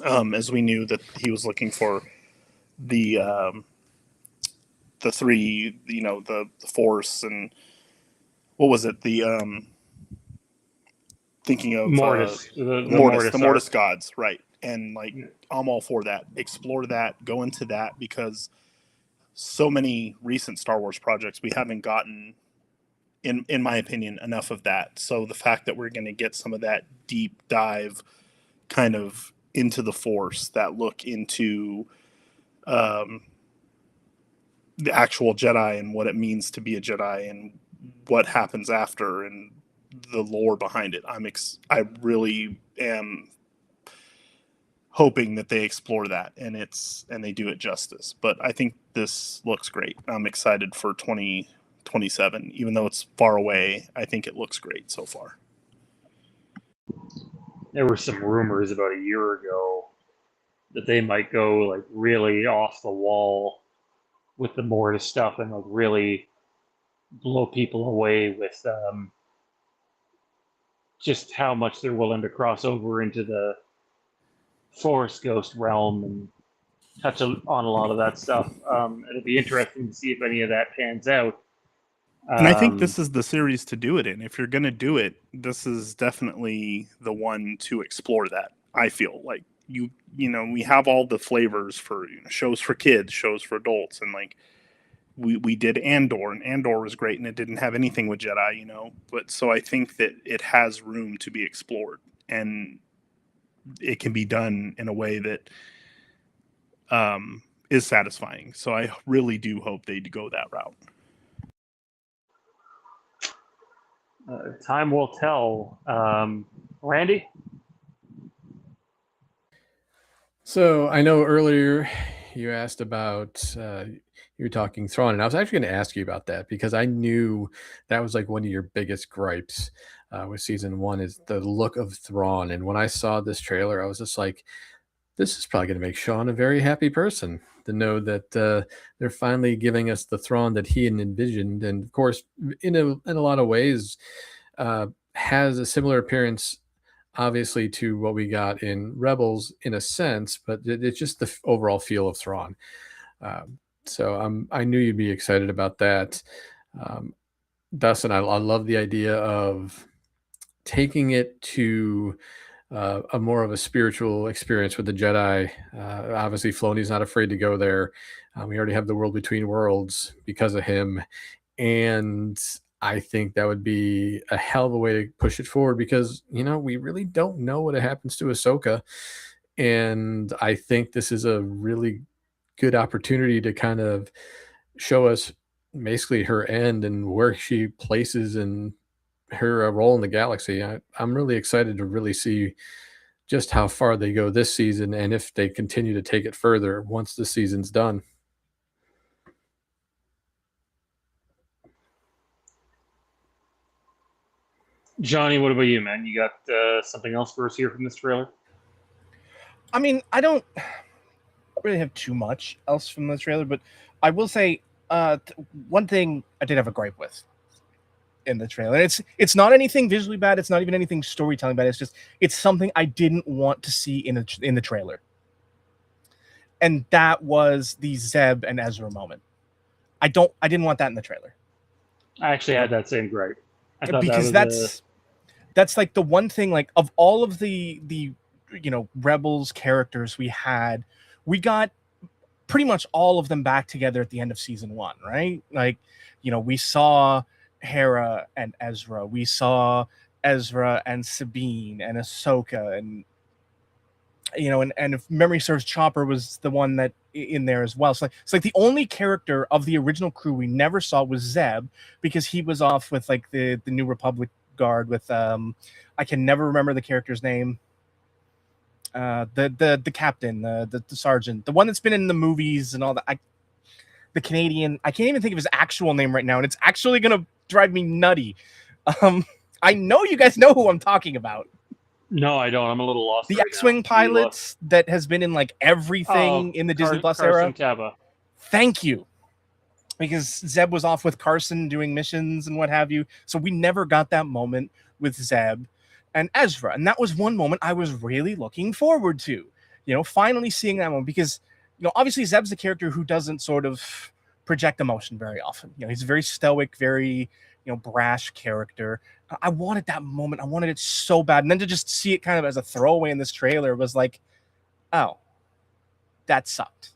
as we knew that he was looking for the three, the Force, and what was it? Thinking of Mortis, the Mortis gods, right? And like, I'm all for that. Explore that, go into that, because so many recent Star Wars projects we haven't gotten, in my opinion, enough of that. So the fact that we're going to get some of that deep dive kind of into the Force, that look into the actual Jedi and what it means to be a Jedi and what happens after and the lore behind it. I really am hoping that they explore that and they do it justice. But I think this looks great. I'm excited for 2027, even though it's far away. I think it looks great so far. There were some rumors about a year ago that they might go like really off the wall with the Mortis stuff and like really blow people away with just how much they're willing to cross over into the Force Ghost realm and touch on a lot of that stuff. It'll be interesting to see if any of that pans out. And I think this is the series to do it in. If you're going to do it, this is definitely the one to explore that. I feel like we have all the flavors for shows for kids, shows for adults, and like we did Andor, and Andor was great, and it didn't have anything with Jedi, But so I think that it has room to be explored, and it can be done in a way that is satisfying. So I really do hope they go that route. Time will tell. Randy? So I know earlier you asked about you were talking Thrawn, and I was actually going to ask you about that because I knew that was like one of your biggest gripes with season 1 is the look of Thrawn. And when I saw this trailer, I was just like, this is probably going to make Sean a very happy person to know that they're finally giving us the Thrawn that he had envisioned. And of course, in a lot of ways, has a similar appearance, obviously, to what we got in Rebels in a sense, but it's just the overall feel of Thrawn. So I knew you'd be excited about that. Dustin, I love the idea of taking it to a more of a spiritual experience with the Jedi. Obviously, Filoni's not afraid to go there. We already have the World Between Worlds because of him. And I think that would be a hell of a way to push it forward because, we really don't know what happens to Ahsoka. And I think this is a really good opportunity to kind of show us basically her end and where she places in her role in the galaxy. I'm really excited to really see just how far they go this season and if they continue to take it further once the season's done. Johnny, what about you, man? You got something else for us here from this trailer? I mean, I don't really have too much else from the trailer, but I will say one thing I did have a gripe with in the trailer. It's not anything visually bad. It's not even anything storytelling bad. It's something I didn't want to see in the trailer, and that was the Zeb and Ezra moment. I didn't want that in the trailer. I actually had that same gripe. I thought because that's like the one thing, like of all of the Rebels characters we had, we got pretty much all of them back together at the end of season 1, right? Like, we saw Hera and Ezra, we saw Ezra and Sabine and Ahsoka, and and if memory serves, Chopper was the one that in there as well. So it's like the only character of the original crew we never saw was Zeb, because he was off with like the New Republic guard with I can never remember the character's name. The captain, the sergeant, the one that's been in the movies and all that. The Canadian. I can't even think of his actual name right now, and it's actually gonna drive me nutty. I know you guys know who I'm talking about. No, I don't. I'm a little lost. The right X-wing now. pilots that has been in like everything in the Disney Plus era. Carson Taba. Thank you. Because Zeb was off with Carson doing missions and what have you. So we never got that moment with Zeb and Ezra. And that was one moment I was really looking forward to. You know, finally seeing that moment. Because, you know, obviously Zeb's a character who doesn't sort of project emotion very often. You know, he's a very stoic, very, you know, brash character. I wanted that moment. I wanted it so bad. And then to just see it kind of as a throwaway in this trailer was like, oh, that sucked.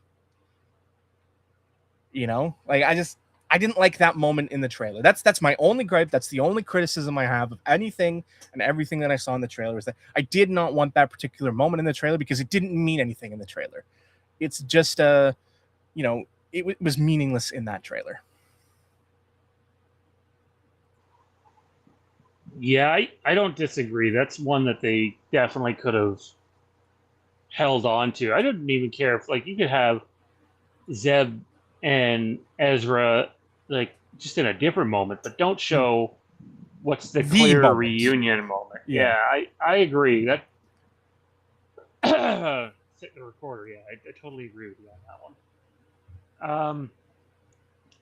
You know, like I didn't like that moment in the trailer. That's my only gripe. That's the only criticism I have of anything and everything that I saw in the trailer is that I did not want that particular moment in the trailer because it didn't mean anything in the trailer. It's just you know, it was meaningless in that trailer. Yeah, I don't disagree. That's one that they definitely could have held on to. I didn't even care if, like, you could have Zeb and Ezra, like, just in a different moment, but don't show what's the clear moment. reunion moment. Yeah. I agree. That sit the recorder. Yeah, I totally agree with you on that one.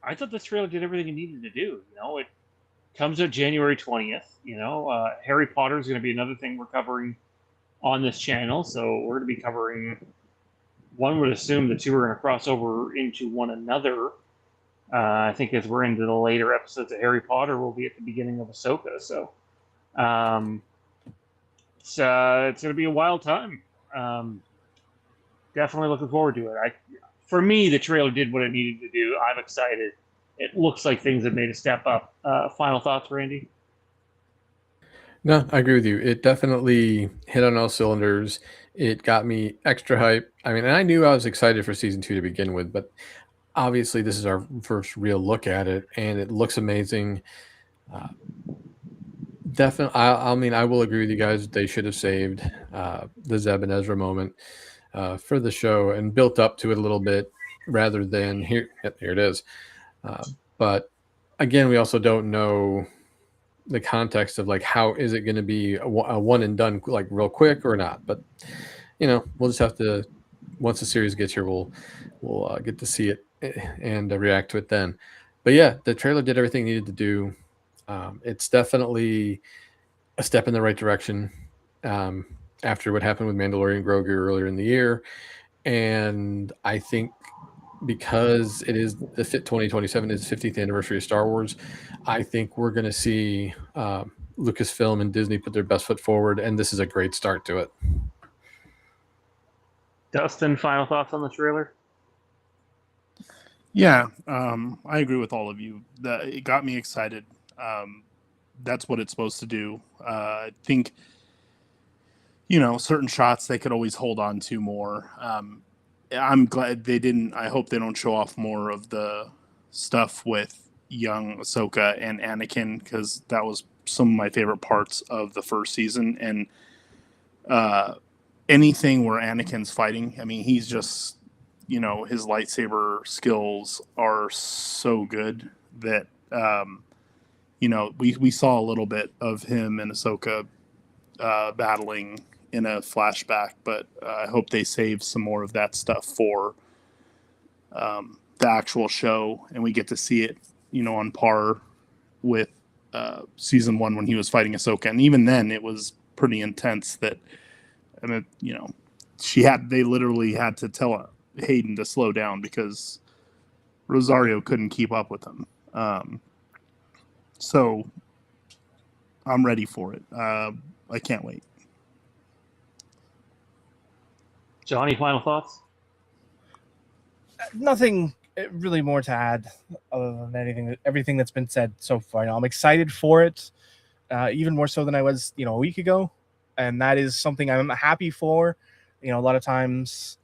I thought this trailer did everything it needed to do. You know, it comes out January 20th. You know, Harry Potter is going to be another thing we're covering on this channel, so we're going to be covering. One would assume the two are going to cross over into one another. I think as we're into the later episodes of Harry Potter, we'll be at the beginning of Ahsoka. So it's going to be a wild time. Definitely looking forward to it. For me, the trailer did what it needed to do. I'm excited. It looks like things have made a step up. Final thoughts, Randy? No, I agree with you. It definitely hit on all cylinders. It got me extra hype. I mean, and I knew I was excited for season 2 to begin with, but obviously this is our first real look at it, and it looks amazing. Definitely, I mean, I will agree with you guys. They should have saved the Zeb and Ezra moment for the show and built up to it a little bit rather than here. Yep, here it is. But again, we also don't know the context of like how is it going to be a one and done like real quick or not. But you know, we'll just have to, once the series gets here, we'll get to see it and react to it then. But yeah, the trailer did everything it needed to do. It's definitely a step in the right direction after what happened with Mandalorian Grogu earlier in the year. And I think because it is the 2027 is the 50th anniversary of Star Wars, I think we're going to see Lucasfilm and Disney put their best foot forward, and this is a great start to it. Dustin, final thoughts on the trailer? Yeah, I agree with all of you. It got me excited. That's what it's supposed to do. I think, you know, certain shots they could always hold on to more. I'm glad they didn't. I hope they don't show off more of the stuff with young Ahsoka and Anakin, because that was some of my favorite parts of the first season. And anything where Anakin's fighting, I mean, he's just, you know, his lightsaber skills are so good that, you know, we saw a little bit of him and Ahsoka battling in a flashback, but I hope they save some more of that stuff for the actual show, and we get to see it, you know, on par with season 1 when he was fighting Ahsoka. And even then, it was pretty intense. That, I mean, you know, they literally had to tell Hayden to slow down because Rosario couldn't keep up with him. So I'm ready for it. I can't wait. Johnny, final thoughts? Nothing really more to add other than everything that's been said so far. I'm excited for it, even more so than I was, you know, a week ago, and that is something I'm happy for. You know, a lot of times,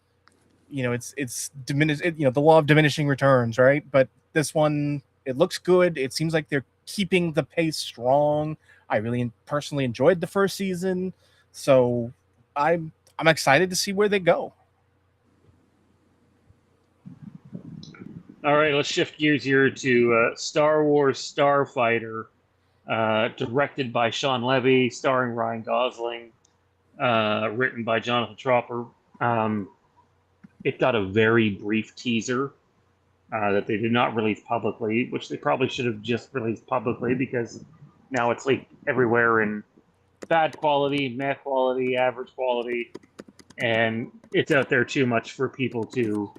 you know, it's diminished. You know, the law of diminishing returns, right? But this one, it looks good. It seems like they're keeping the pace strong. I really personally enjoyed the first season, so I'm excited to see where they go. All right, let's shift gears here to Star Wars Starfighter, directed by Sean Levy, starring Ryan Gosling, written by Jonathan Tropper. It got a very brief teaser that they did not release publicly, which they probably should have just released publicly because now it's leaked everywhere in bad quality, meh quality, average quality, and it's out there too much for people to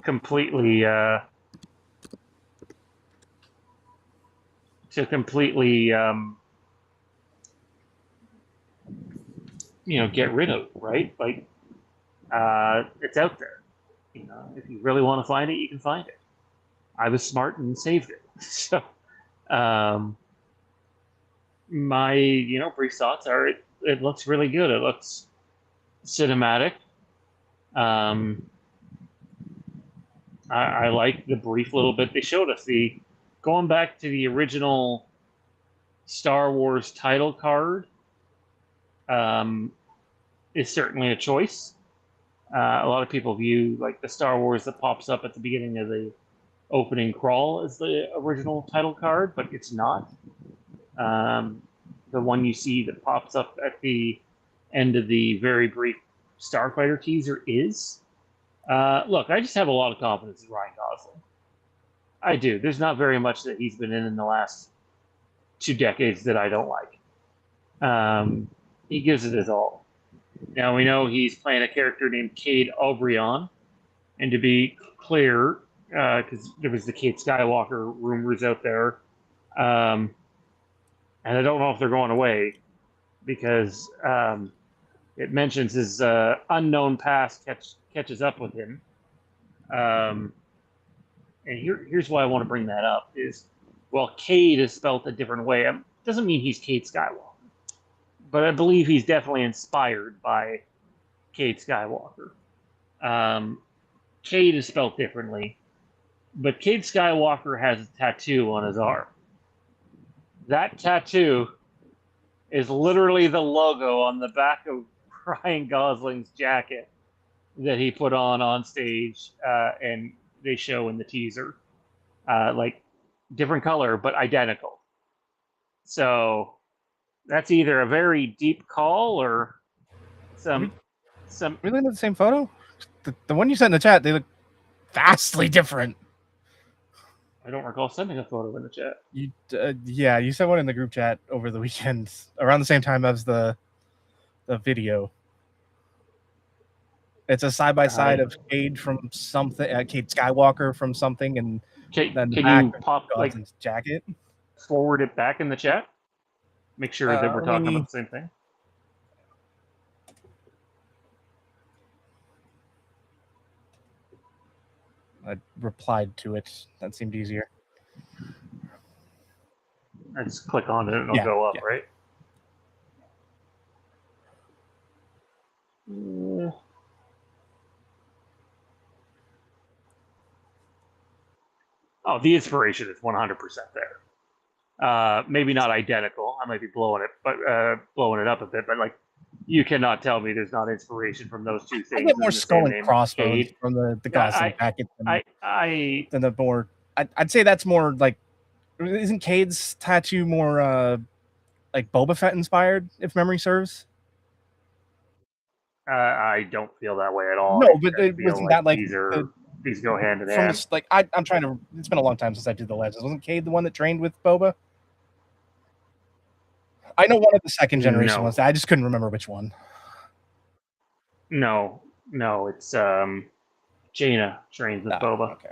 completely get rid of, right? Like, it's out there. If you really want to find it, you can find it. I was smart and saved it. So, my brief thoughts are it looks really good. It looks cinematic. I like the brief little bit they showed us. Going back to the original Star Wars title card is certainly a choice. A lot of people view like the Star Wars that pops up at the beginning of the opening crawl as the original title card, but it's not. The one you see that pops up at the end of the very brief Starfighter teaser is. Look, I just have a lot of confidence in Ryan Gosling. I do. There's not very much that he's been in the last 2 decades that I don't like. He gives it his all. Now we know he's playing a character named Cade Obrion, and to be clear, because there was the Kate Skywalker rumors out there, and I don't know if they're going away because it mentions his unknown past catches up with him. And here's why I want to bring that up is, well, Cade is spelled a different way. It doesn't mean he's Cade Skywalker, but I believe he's definitely inspired by Cade Skywalker. Cade is spelled differently, but Cade Skywalker has a tattoo on his arm. That tattoo is literally the logo on the back of Ryan Gosling's jacket that he put on stage, and they show in the teaser. Like, different color, but identical. So that's either a very deep call or some. Really, the same photo? The one you sent in the chat, they look vastly different. I don't recall sending a photo in the chat. Yeah, you sent one in the group chat over the weekend, around the same time as the video. It's a side by side of Cade from something, Cade Skywalker from something, and then the Can back you pop Gosling's jacket. Forward it back in the chat? Make sure that we're talking about the same thing. I replied to it. That seemed easier. I just click on it and it'll go up, right? Oh, the inspiration is 100% there. Maybe not identical. I might be blowing it up a bit, but like, you cannot tell me there's not inspiration from those two things. I get more skull and crossbones from the Gosling jacket than the more. I'd say that's more like. Isn't Cade's tattoo more like Boba Fett inspired, if memory serves? I don't feel that way at all. No, but wasn't that like these go hand in hand? Like I'm trying to. It's been a long time since I did the Legends. Wasn't Cade the one that trained with Boba? I know one of the second generation ones. I just couldn't remember which one. No, it's Jaina trains with Boba. Okay.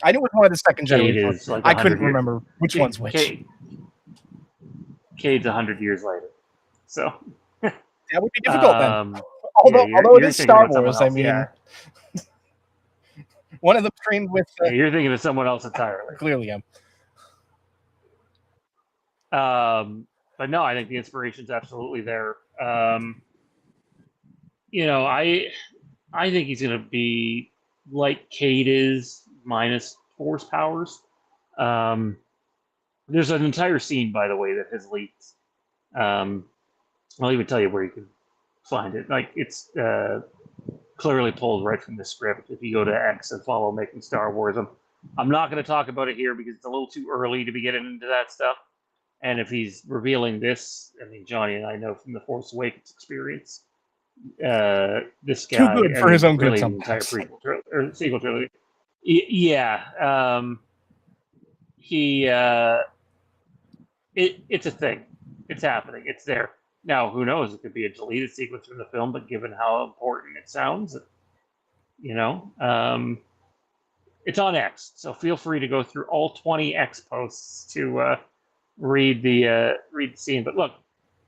I knew it was one of the second generation ones. Like I couldn't remember which one's which. Cade's 100 years later, so that would be difficult then. Although it is Star Wars, I mean, one of them trained with. You're thinking of someone else entirely. Clearly, am. But no, I think the inspiration's absolutely there. I think he's going to be like Cade is, minus force powers. There's an entire scene, by the way, that has leaked. I'll even tell you where you can find it. Like it's clearly pulled right from the script. If you go to X and follow Making Star Wars, I'm not going to talk about it here because it's a little too early to be getting into that stuff. And if he's revealing this, I mean, Johnny and I know from the Force Awakens experience, this Too guy, good I for his mean, own good really the entire sometimes. prequel or sequel trilogy. Yeah, he it's a thing. It's happening. It's there. Now, who knows? It could be a deleted sequence from the film, but given how important it sounds, you know, it's on X. So feel free to go through all 20 X posts to read the scene. But look,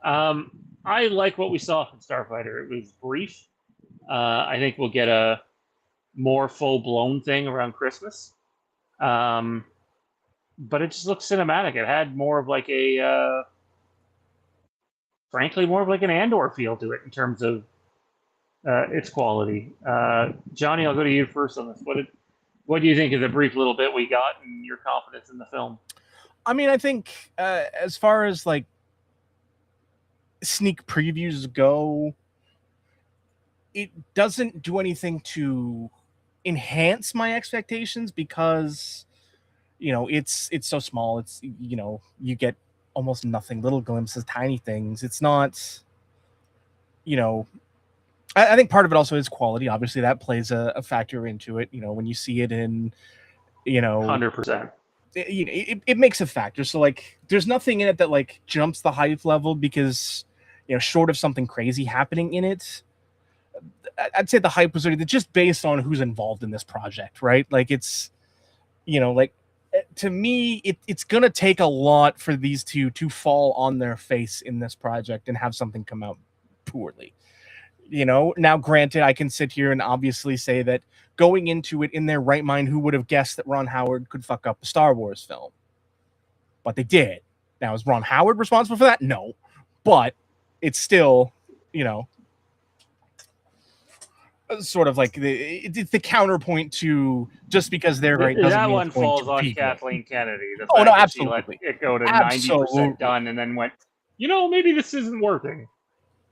I like what we saw from Starfighter. It was brief. I think we'll get a more full blown thing around Christmas. But it just looks cinematic. It had more of like a frankly, more of like an Andor feel to it in terms of its quality. Johnny, I'll go to you first on this. What do you think of the brief little bit we got and your confidence in the film? I mean, I think as far as like sneak previews go, it doesn't do anything to enhance my expectations because it's so small. It's you get almost nothing, little glimpses, tiny things. It's not I think part of it also is quality. Obviously, that plays a factor into it. When you see it in 100%. it makes a factor. So like, there's nothing in it that like jumps the hype level because short of something crazy happening in it, I'd say the hype was already just based on who's involved in this project, right? Like it's like to me, it's gonna take a lot for these two to fall on their face in this project and have something come out poorly. Now granted, I can sit here and obviously say that going into it in their right mind, who would have guessed that Ron Howard could fuck up a Star Wars film? But they did. Now, is Ron Howard responsible for that? No. But it's still, sort of like it's the counterpoint to just because they're great doesn't That mean one it's going falls to on be good. Kathleen Kennedy. The Oh, fact no, that she let absolutely. it go to 90% Absolutely. done and then went, maybe this isn't working.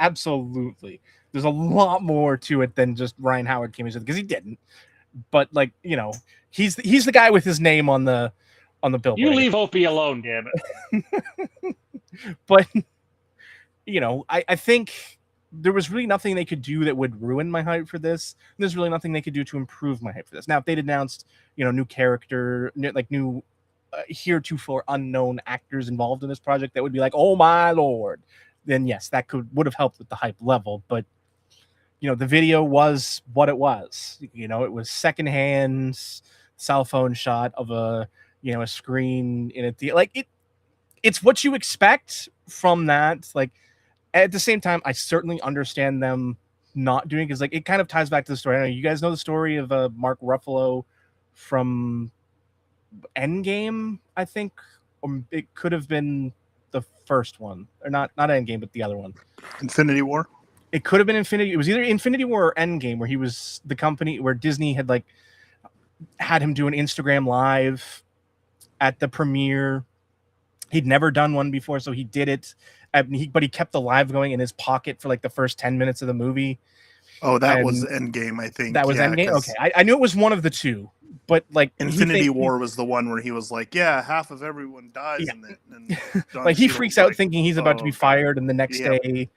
Absolutely. There's a lot more to it than just Ryan Howard came into it because he didn't. But like, he's the guy with his name on the billboard. You leave Opie alone, damn it. But I think there was really nothing they could do that would ruin my hype for this. There's really nothing they could do to improve my hype for this. Now, if they'd announced, new character, like new heretofore unknown actors involved in this project, that would be like, oh my lord, then yes, that would have helped with the hype level. But the video was what it was. It was secondhand cell phone shot of a screen in a like it's what you expect from that. Like, at the same time, I certainly understand them not doing, because like it kind of ties back to the story. I know you guys know the story of Mark Ruffalo from Endgame, I think, or it could have been the first one, or not Endgame, but the other one, Infinity War. It could have been Infinity. It was either Infinity War or Endgame, where he was the company where Disney had like had him do an Instagram live at the premiere. He'd never done one before, so he did it. But he kept the live going in his pocket for like the first 10 minutes of the movie. Oh, that was Endgame, I think. That was Endgame? Okay. I knew it was one of the two. But like Infinity War was the one where he was like, yeah, half of everyone dies in it. And like he freaks out thinking he's about to be fired, and the next Yep. day,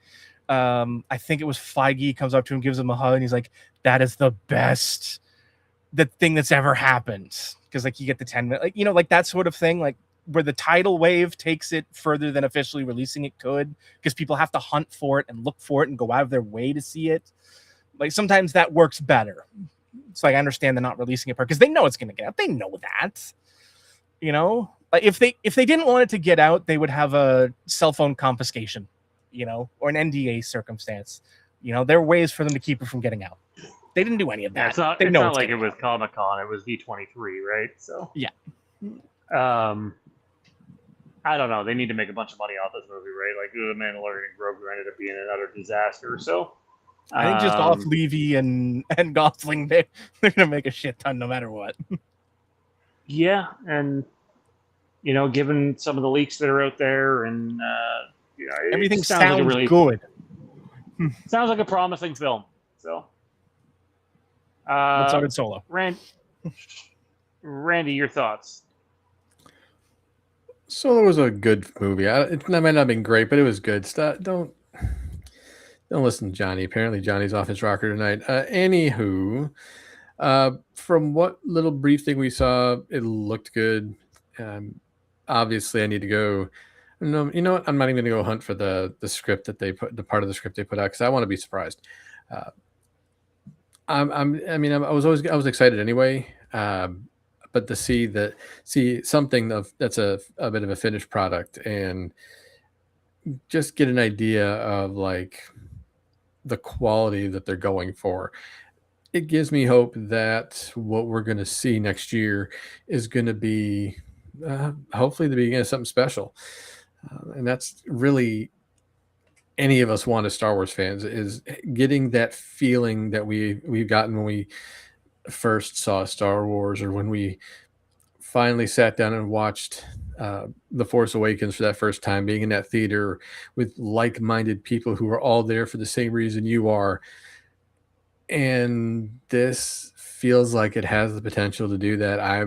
I think it was Feige comes up to him, gives him a hug, and he's like, that is the best thing that's ever happened. Because like you get the 10 minutes, like, like that sort of thing, like where the tidal wave takes it further than officially releasing it could, because people have to hunt for it and look for it and go out of their way to see it. Like sometimes that works better. It's like I understand they're not releasing it because they know it's going to get out. They know that, like if they didn't want it to get out, they would have a cell phone confiscation, or an NDA circumstance. There are ways for them to keep it from getting out. They didn't do any of that. Yeah, it's not like it was Comic-Con. It was D23, right? So yeah. I don't know. They need to make a bunch of money off this movie, right? Like The Mandalorian and Grogu ended up being an utter disaster. So I think just off Levy and Gosling, they're gonna make a shit ton no matter what. Yeah, and given some of the leaks that are out there, and it Everything sounds like a sounds really good. sounds like a promising film. So, But so did Solo. Randy, your thoughts? Solo was a good movie. It might not have been great, but it was good. Don't listen to Johnny. Apparently, Johnny's off his rocker tonight. Anywho, from what little brief thing we saw, it looked good. Obviously, I need to go. No, you know what? I'm not even going to go hunt for the script that they put, the part of the script they put out, because I want to be surprised. I was excited anyway. But to see something that's a bit of a finished product and just get an idea of like the quality that they're going for, it gives me hope that what we're going to see next year is going to be hopefully the beginning of something special. And that's really any of us want as Star Wars fans, is getting that feeling that we've gotten when we first saw Star Wars, or when we finally sat down and watched The Force Awakens for that first time, being in that theater with like-minded people who are all there for the same reason you are. And this feels like it has the potential to do that. I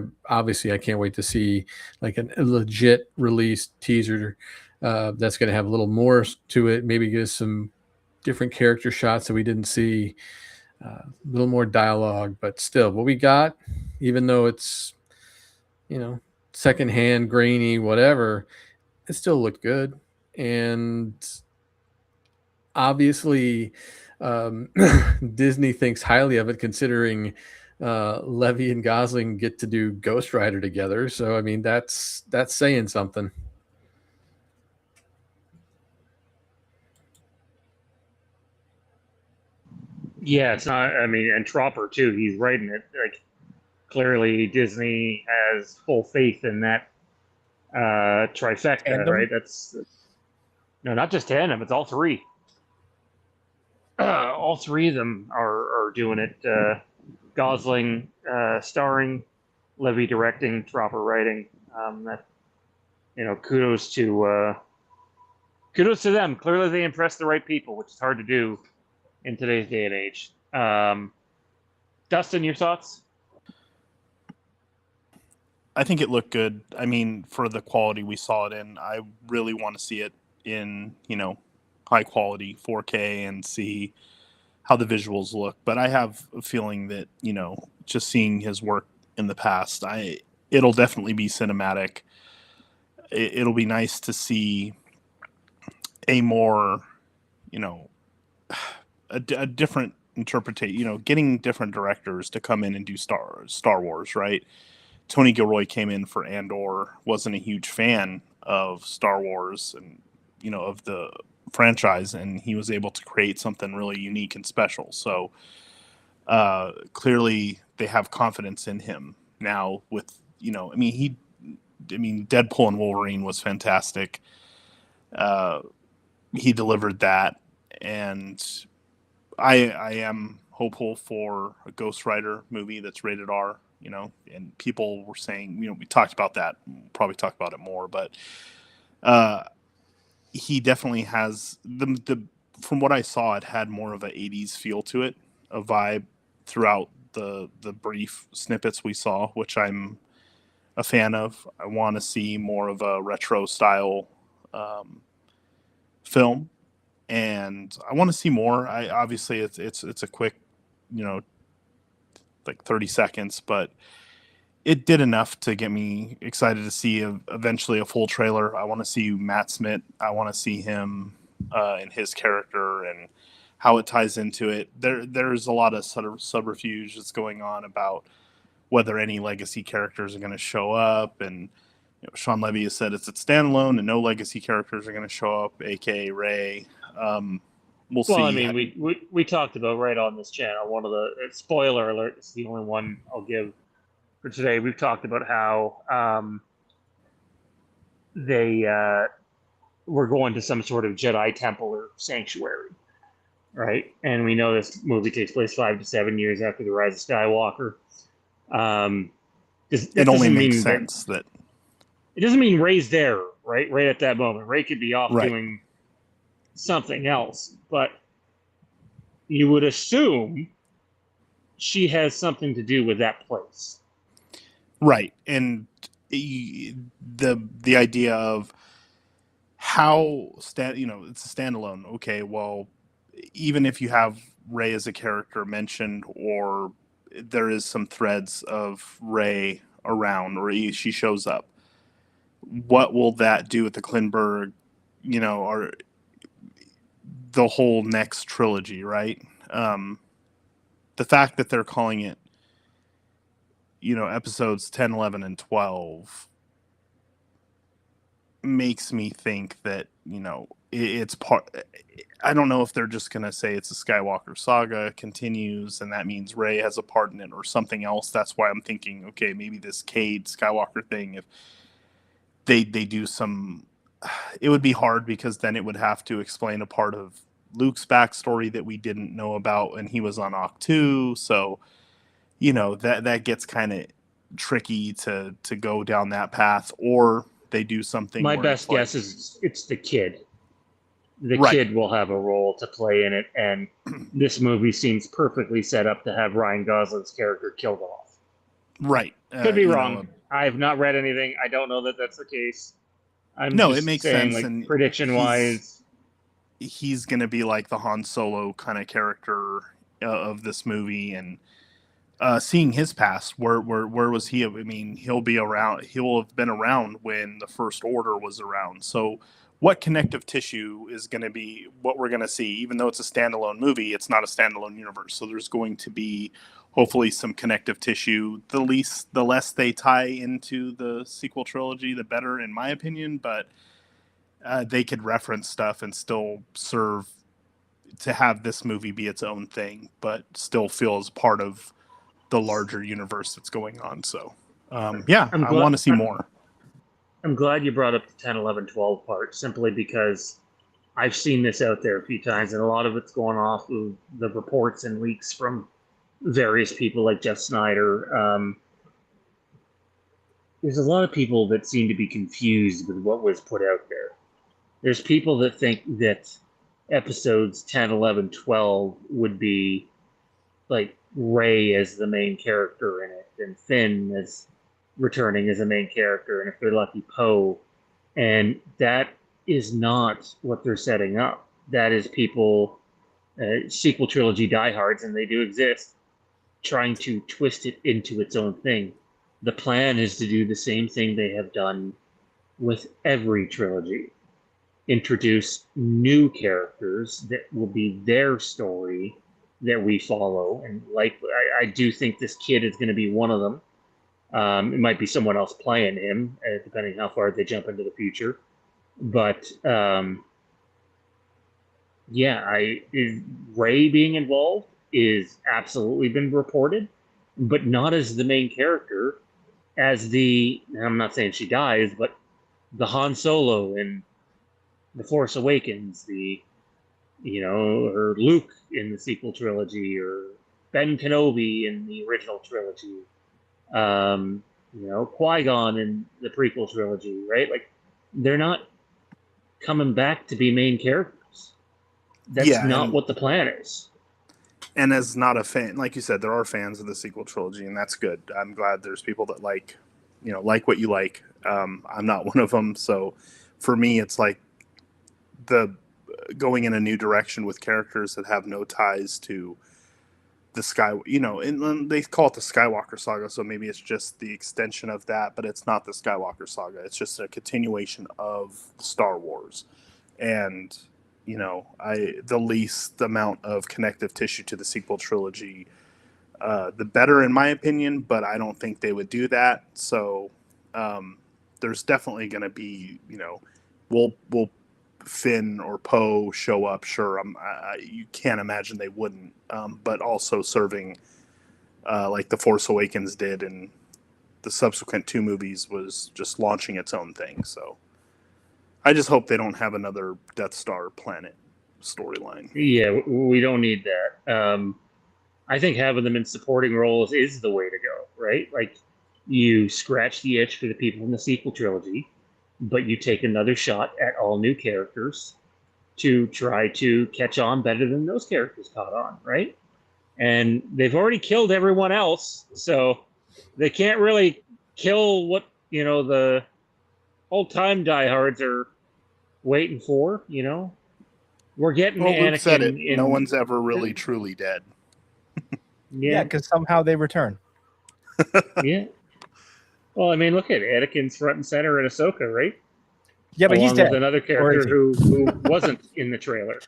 can't wait to see like a legit release teaser that's going to have a little more to it. Maybe give us some different character shots that we didn't see, a little more dialogue, but still what we got, even though it's, secondhand, grainy, whatever, it still looked good. And obviously, Disney thinks highly of it, considering Levy and Gosling get to do Ghost Rider together. So, I mean, that's saying something. Yeah, it's not. I mean, and Tropper too. He's writing it. Like, clearly, Disney has full faith in that trifecta, Tandem? right? That's no, not just tandem. It's all three. All three of them are doing it. Gosling starring, Levy directing, Tropper writing. That kudos to them. Clearly, they impressed the right people, which is hard to do in today's day and age. Dustin, your thoughts? I think it looked good. I mean, for the quality we saw it in, I really want to see it in, high quality 4K and see how the visuals look. But I have a feeling that, just seeing his work in the past, it'll definitely be cinematic. It'll be nice to see a more, a different interpretation, getting different directors to come in and do Star Wars, right? Tony Gilroy came in for Andor, wasn't a huge fan of Star Wars and, of the franchise, and he was able to create something really unique and special. So clearly they have confidence in him now with, Deadpool and Wolverine was fantastic. He delivered that, and I am hopeful for a Ghost Rider movie that's rated R, and people were saying, we talked about that, probably talk about it more, but he definitely has the from what I saw, it had more of a 80s feel to it, a vibe throughout the brief snippets we saw, which I'm a fan of. I want to see more of a retro style film, and I want to see more. I obviously it's a quick, like 30 seconds, but it did enough to get me excited to see eventually a full trailer. I want to see Matt Smith. I want to see him and his character and how it ties into it. There's a lot of sort of subterfuge that's going on about whether any legacy characters are going to show up. And Sean Levy has said it's a standalone and no legacy characters are going to show up, aka Rey. We'll see. Well, I mean, we talked about right on this channel. One of the spoiler alert. It's the only one I'll give for today. We've talked about how they were going to some sort of Jedi temple or sanctuary, right? And we know this movie takes place 5 to 7 years after the Rise of Skywalker. It only makes sense that it doesn't mean Rey's there, right at that moment. Rey could be off Right. doing something else, but you would assume she has something to do with that place. Right. And the idea of how it's a standalone. Okay, well, even if you have Rey as a character mentioned, or there is some threads of Rey around, or she shows up, what will that do with the Klinberg, or the whole next trilogy, right? The fact that they're calling it, episodes 10, 11, and 12 makes me think that, it's part. I don't know if they're just going to say it's a Skywalker saga continues and that means Rey has a part in it or something else. That's why I'm thinking, okay, maybe this Cade Skywalker thing, if they do some, it would be hard because then it would have to explain a part of Luke's backstory that we didn't know about and he was on Octu. So, that gets kind of tricky to go down that path, or they do something. My where best it's like, guess is it's the kid. The Right. kid will have a role to play in it, and this movie seems perfectly set up to have Ryan Gosling's character killed off. right. Could be wrong. I've not read anything. I don't know that that's the case. I'm No, just it makes saying, sense, like, and prediction-wise, he's going to be like the Han Solo kind of character of this movie, and seeing his past, where was he? I mean, he'll be around. He will have been around when the First Order was around. So, what connective tissue is going to be what we're going to see? Even though it's a standalone movie, it's not a standalone universe. So there's going to be hopefully some connective tissue. The less they tie into the sequel trilogy, the better, in my opinion. But they could reference stuff and still serve to have this movie be its own thing, but still feel as part of the larger universe that's going on. So, I want to see more. I'm glad you brought up the 10, 11, 12 part, simply because I've seen this out there a few times, and a lot of it's going off of the reports and leaks from various people like Jeff Snyder. There's a lot of people that seem to be confused with what was put out there. There's people that think that episodes 10, 11, 12 would be like Rey as the main character in it, and Finn as returning as a main character, and if they're lucky, Poe. And that is not what they're setting up. That is people, sequel trilogy diehards, and they do exist, trying to twist it into its own thing. The plan is to do the same thing they have done with every trilogy. Introduce new characters that will be their story that we follow. And like, I do think this kid is going to be one of them. It might be someone else playing him, depending how far they jump into the future. But Rey being involved is absolutely been reported, but not as the main character, as I'm not saying she dies, but the Han Solo in The Force Awakens, or Luke in the sequel trilogy, or Ben Kenobi in the original trilogy, Qui-Gon in the prequel trilogy, right? Like, they're not coming back to be main characters. That's not what the plan is. And as not a fan, like you said, there are fans of the sequel trilogy, and that's good. I'm glad there's people that like what you like. I'm not one of them. So for me, it's like the going in a new direction with characters that have no ties to the Sky, and they call it the Skywalker saga. So maybe it's just the extension of that, but it's not the Skywalker saga. It's just a continuation of Star Wars. And, the least amount of connective tissue to the sequel trilogy, the better, in my opinion, but I don't think they would do that. So, there's definitely going to be, will Finn or Poe show up? Sure. You can't imagine they wouldn't, but also serving, like The Force Awakens did, and the subsequent 2 movies was just launching its own thing. So I just hope they don't have another Death Star planet storyline. Yeah, we don't need that. I think having them in supporting roles is the way to go, right? Like, You scratch the itch for the people in the sequel trilogy, but you take another shot at all new characters to try to catch on better than those characters caught on, right? And they've already killed everyone else, so they can't really kill what the old time diehards are waiting for. We're getting Well, Luke said it. Anakin No in. one's ever really truly dead. Yeah, because somehow they return. Yeah. Well, I mean, look at Anakin's front and center in Ahsoka, right? Yeah, but he's Along dead. with another Or is character he? who wasn't in the trailer.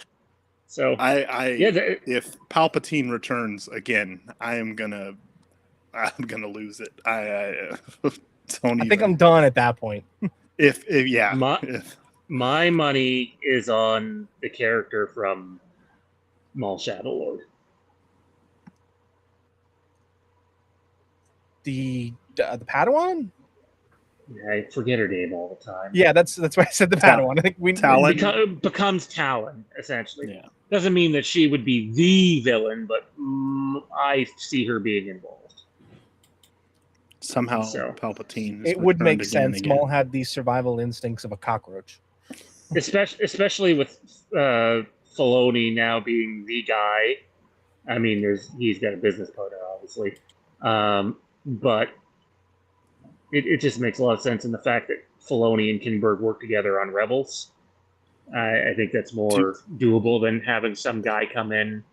So yeah, If Palpatine returns again, I'm gonna lose it. I don't. I think I'm done at that point. If yeah. my money is on the character from Maul Shadow Lord. The Padawan? I forget her name all the time. Yeah, that's why I said the Padawan. I think Talon becomes Talon, essentially. Yeah. Doesn't mean that she would be the villain, but I see her being involved. Somehow So, Palpatine. It would make sense. Maul had these survival instincts of a cockroach. Especially with Filoni now being the guy. I mean, he's got a business partner, obviously, but it just makes a lot of sense in the fact that Filoni and Kinberg work together on Rebels. I think that's more doable than having some guy come in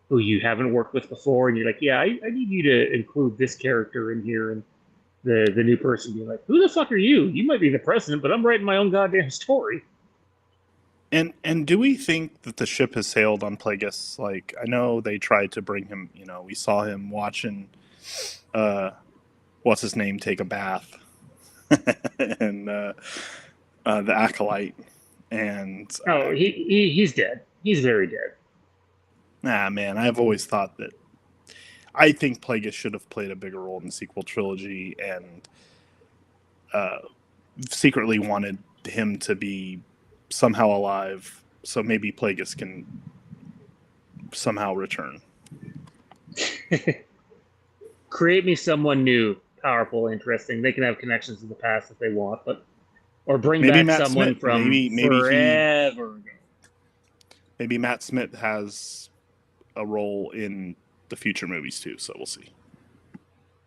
who you haven't worked with before, and you're like, yeah, I need you to include this character in here, and the new person being like, who the fuck are you? You might be the president, but I'm writing my own goddamn story. And do we think that the ship has sailed on Plagueis? Like, I know they tried to bring him. We saw him watching, what's his name, take a bath, and the acolyte. And he's dead. He's very dead. Nah, man, I've always thought that. I think Plagueis should have played a bigger role in the sequel trilogy, and secretly wanted him to be somehow alive, so maybe Plagueis can somehow return. Create me someone new, powerful, interesting. They can have connections to the past if they want, or bring maybe back Matt someone Smith. from forever ago. Maybe Matt Smith has a role in the future movies too, so we'll see.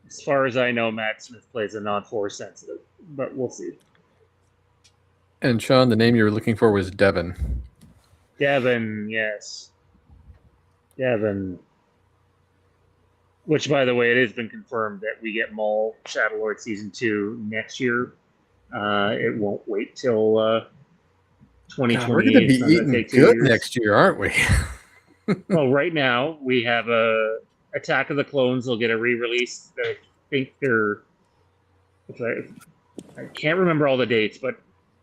As far as I know, Matt Smith plays a non-force sensitive, but we'll see. And Sean, the name you were looking for was Devin. Devin, yes. Devin. Which, by the way, it has been confirmed that we get Maul Shadow Lord Season 2 next year. It won't wait till 2028. God, we're going to be eating good next year, aren't we? Well, right now, we have Attack of the Clones will get a re-release. I think I can't remember all the dates, but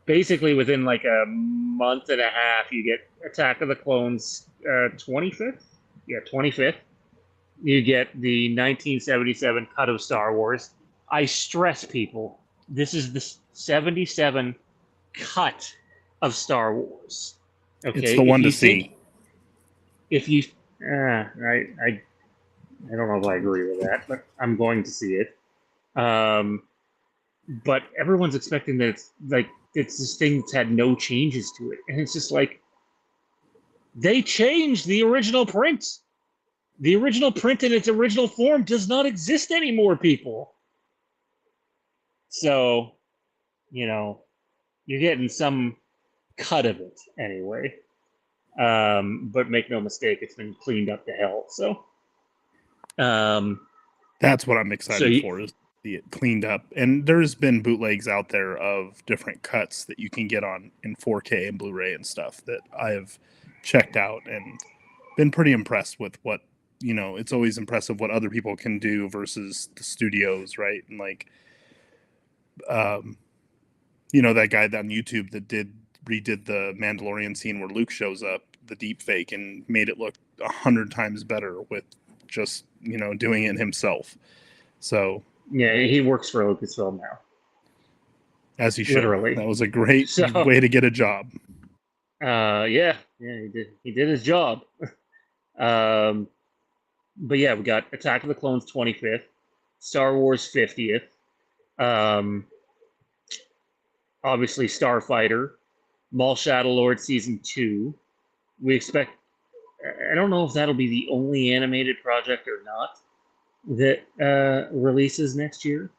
basically within like a month and a half, you get Attack of the Clones 25th. Yeah, 25th. You get the 1977 cut of Star Wars. I stress people, this is the 77 cut of Star Wars. Okay, it's the one to see. If you, I don't know if I agree with that, but I'm going to see it. But everyone's expecting that it's this thing that's had no changes to it, and it's just like they changed the original print. The original print in its original form does not exist anymore, people. So, you're getting some cut of it anyway. But make no mistake, it's been cleaned up to hell. So, that's what I'm excited for, is see it cleaned up. And there's been bootlegs out there of different cuts that you can get in 4K and Blu-ray and stuff that I have checked out and been pretty impressed with. What it's always impressive what other people can do versus the studios, right? And like, that guy on YouTube that redid the Mandalorian scene where Luke shows up, the deep fake, and made it look 100 times better with just doing it himself. So yeah, he works for Lucasfilm now, as he should. Literally. That was a great way to get a job. Yeah, he did his job. But yeah, we got Attack of the Clones 25th, Star Wars 50th, Um, obviously, Starfighter, Maul Shadow Lord Season 2. We expect, I don't know if that'll be the only animated project or not that releases next year.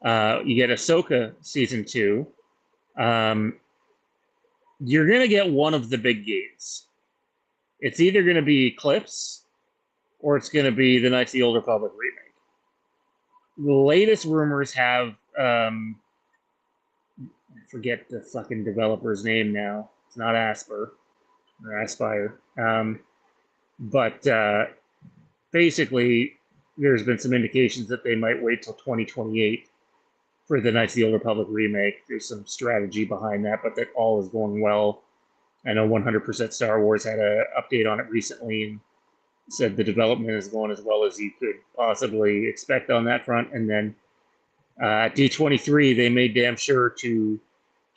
You get Ahsoka Season 2. You're going to get one of the big games. It's either going to be Eclipse or it's going to be the Knights of the Old Republic remake. The latest rumors have, I forget the fucking developer's name now. It's not Asper or Aspire. But basically, there's been some indications that they might wait till 2028 for the Knights of the Old Republic remake. There's some strategy behind that, but that all is going well. I know 100% Star Wars had an update on it recently and said the development is going as well as you could possibly expect on that front. And then at D23, they made damn sure to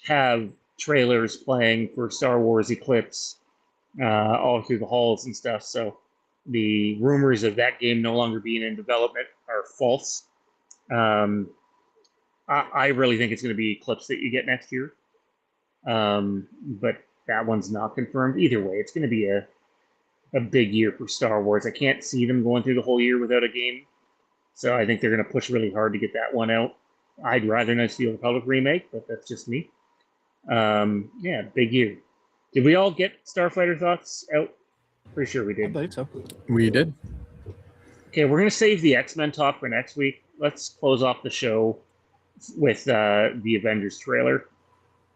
have trailers playing for Star Wars Eclipse all through the halls and stuff. So the rumors of that game no longer being in development are false. I really think it's going to be Eclipse that you get next year. But that one's not confirmed. Either way, it's going to be a big year for Star Wars. I can't see them going through the whole year without a game. So I think they're going to push really hard to get that one out. I'd rather not see the Republic remake, but that's just me. Yeah, big year. Did we all get Starfighter thoughts out? Pretty sure we I did. believe so. We did. Okay, we're going to save the X-Men talk for next week. Let's close off the show with the Avengers trailer.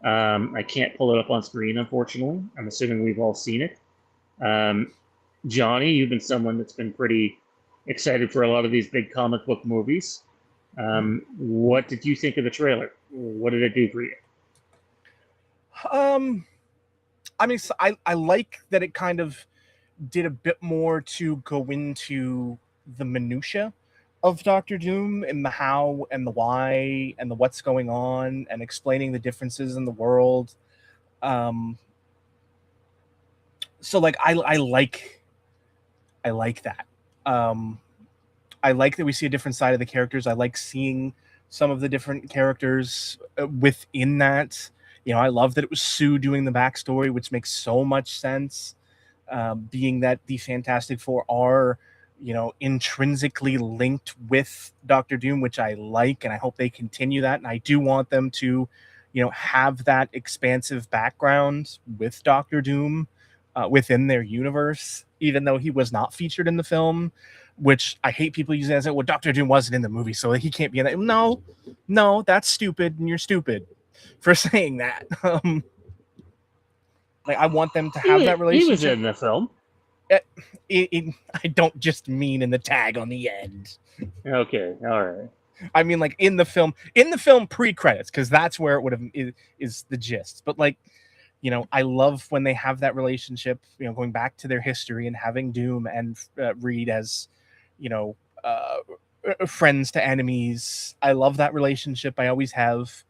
I can't pull it up on screen, unfortunately. I'm assuming we've all seen it. Johnny, you've been someone that's been pretty excited for a lot of these big comic book movies. What did you think of the trailer? What did it do for you? I mean, so I like that it kind of did a bit more to go into the minutia of Doctor Doom and the how and the why and the what's going on and explaining the differences in the world. So like I like that. I like that we see a different side of the characters. I like seeing some of the different characters within that. You know, I love that it was Sue doing the backstory, which makes so much sense. Being that the Fantastic Four are, you know, intrinsically linked with Doctor Doom, which I like, and I hope they continue that. And I do want them to, you know, have that expansive background with Doctor Doom within their universe, even though he was not featured in the film. Which I hate people using as well. Doctor Doom wasn't in the movie, so he can't be in that. No, that's stupid, and you're stupid for saying that. Like I want them to have that relationship. He was in the film. I don't just mean in the tag on the end. Okay, all right. I mean, like in the film pre-credits, because that's where it would have is the gist. But like, you know, I love when they have that relationship. You know, going back to their history and having Doom and Reed as, you know, friends to enemies. I love that relationship. I always have.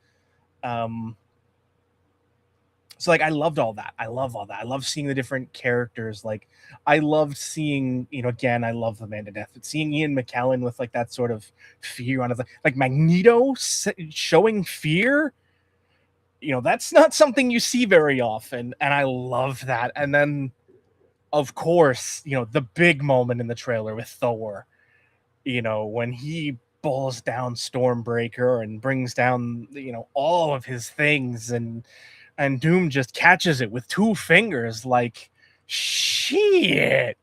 So like I loved all that. I love all that. I love seeing the different characters. Like I loved seeing, you know, again, I love the man to death. But seeing Ian McKellen with like that sort of fear on his like Magneto showing fear. You know, that's not something you see very often, and I love that. And then, of course, you know, the big moment in the trailer with Thor. You know, when he balls down Stormbreaker and brings down, you know, all of his things and Doom just catches it with 2 fingers like shit,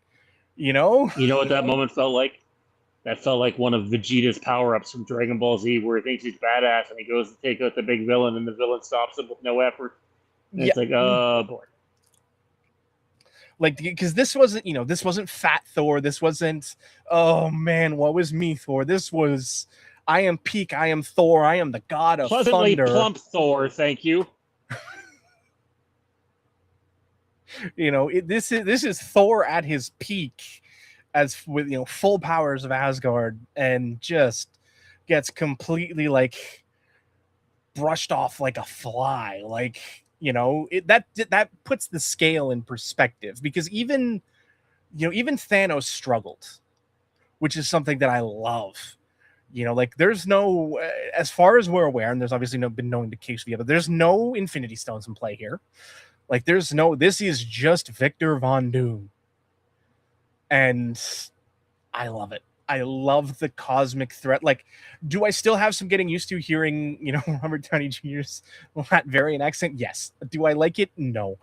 you know? You know what that moment felt like? That felt like one of Vegeta's power-ups from Dragon Ball Z where he thinks he's badass and he goes to take out the big villain and the villain stops him with no effort. And It's like, oh boy. Like, because this wasn't, you know, this wasn't Fat Thor. This wasn't, oh man, what was me, Thor? This was, I am peak. I am Thor. I am the god of Pleasantly thunder. plump Thor, thank you. You know, this is Thor at his peak, as with, you know, full powers of Asgard, and just gets completely like brushed off like a fly. Like, you know, that puts the scale in perspective, because even, you know, even Thanos struggled, which is something that I love. Like there's no, as far as we're aware, and there's obviously been no indication of the other, there's no Infinity Stones in play here. Like this is just Victor Von Doom. And I love it. I love the cosmic threat. Like, do I still have some getting used to hearing, Robert Downey Jr.'s Latvian accent? Yes. Do I like it? No.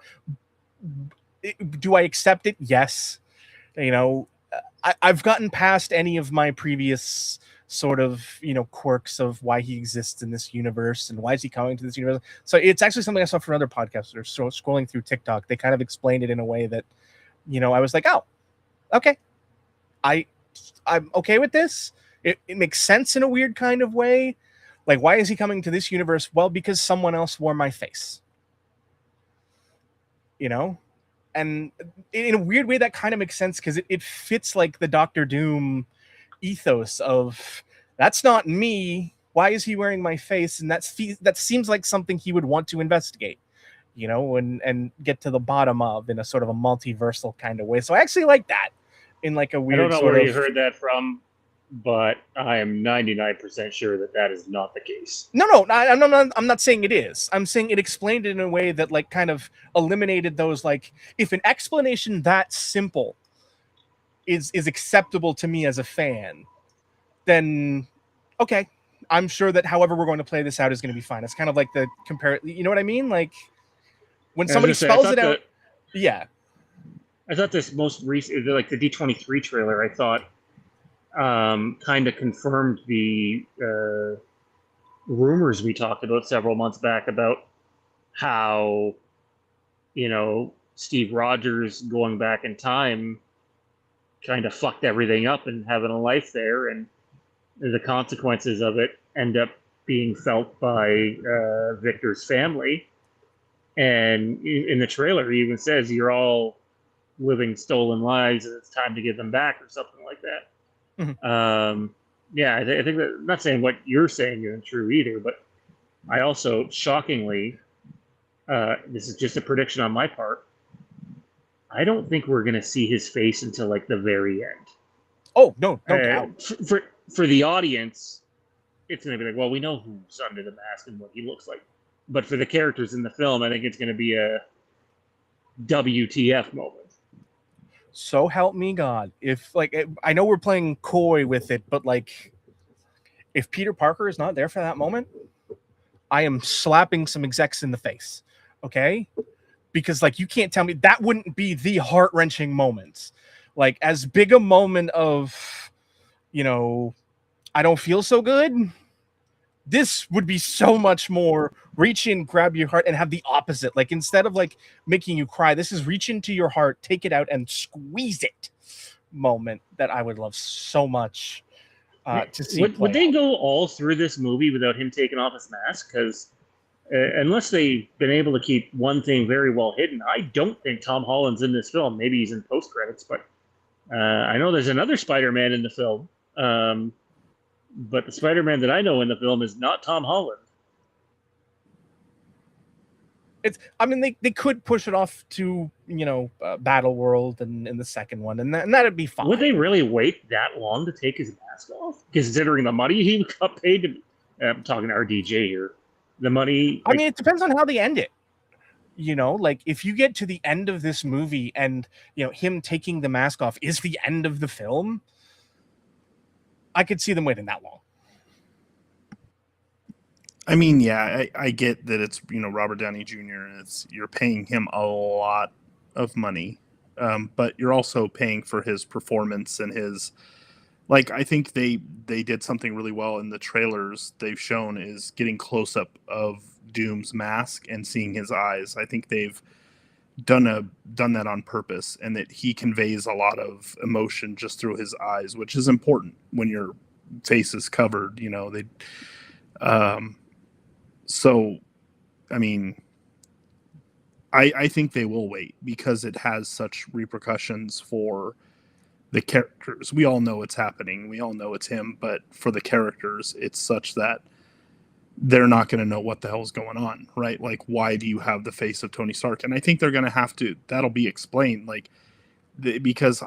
Do I accept it? Yes. I've gotten past any of my previous sort of, quirks of why he exists in this universe and why is he coming to this universe. So it's actually something I saw from other podcasters. So scrolling through TikTok, they kind of explained it in a way that, I was like, oh, okay. I'm okay with this. It makes sense in a weird kind of way. Like, why is he coming to this universe? Well, because someone else wore my face. And in a weird way, that kind of makes sense because it fits like the Doctor Doom ethos of that's not me. Why is he wearing my face? And that seems like something he would want to investigate, and get to the bottom of in a sort of a multiversal kind of way. So I actually like that in like a weird. I don't know where you heard that from, but I am 99% sure that is not the case. No, I'm not saying it is. I'm saying it explained it in a way that like kind of eliminated those, like, if an explanation that simple is acceptable to me as a fan, then okay, I'm sure that however we're going to play this out is going to be fine. It's kind of like the compare, you know what I mean? Like when somebody spells it out. Yeah. I thought this most recent, like the D23 trailer, I thought kind of confirmed the rumors we talked about several months back about how, Steve Rogers going back in time kind of fucked everything up and having a life there, and the consequences of it end up being felt by Victor's family. And in the trailer, he even says, you're all living stolen lives and it's time to give them back or something like that. Mm-hmm. I think that, I'm not saying what you're saying isn't true either, but I also, shockingly, this is just a prediction on my part, I don't think we're going to see his face until like the very end. Oh, no doubt. For the audience, it's going to be like, well, we know who's under the mask and what he looks like. But for the characters in the film, I think it's going to be a WTF moment. So help me God. If I know we're playing coy with it, but like if Peter Parker is not there for that moment, I am slapping some execs in the face. Okay? Because like you can't tell me that wouldn't be the heart-wrenching moments. Like as big a moment of, I don't feel so good. This would be so much more reach in, grab your heart, and have the opposite. Like instead of like making you cry, this is reach into your heart, take it out, and squeeze it moment that I would love so much to see. Would they go all through this movie without him taking off his mask? Because unless they've been able to keep one thing very well hidden, I don't think Tom Holland's in this film. Maybe he's in post credits, but I know there's another Spider-Man in the film. But the Spider-Man that I know in the film is not Tom Holland. They could push it off to, Battle World and in the second one, and that'd be fine. Would they really wait that long to take his mask off? Considering the money he got paid to, I'm talking to RDJ here. The money. I mean, it depends on how they end it. Like if you get to the end of this movie and, him taking the mask off is the end of the film, I could see them waiting that long. I mean, yeah, I get that it's, Robert Downey Jr. and you're paying him a lot of money, but you're also paying for his performance and his, like, I think they did something really well in the trailers they've shown is getting close up of Doom's mask and seeing his eyes. I think they've done that on purpose, and that he conveys a lot of emotion just through his eyes, which is important when your face is covered. So, I mean, I think they will wait because it has such repercussions for the characters. We all know it's happening. We all know it's him, but for the characters, it's such that they're not going to know what the hell's going on, right? Like, why do you have the face of Tony Stark? And I think they're going to have to, that'll be explained. Like, because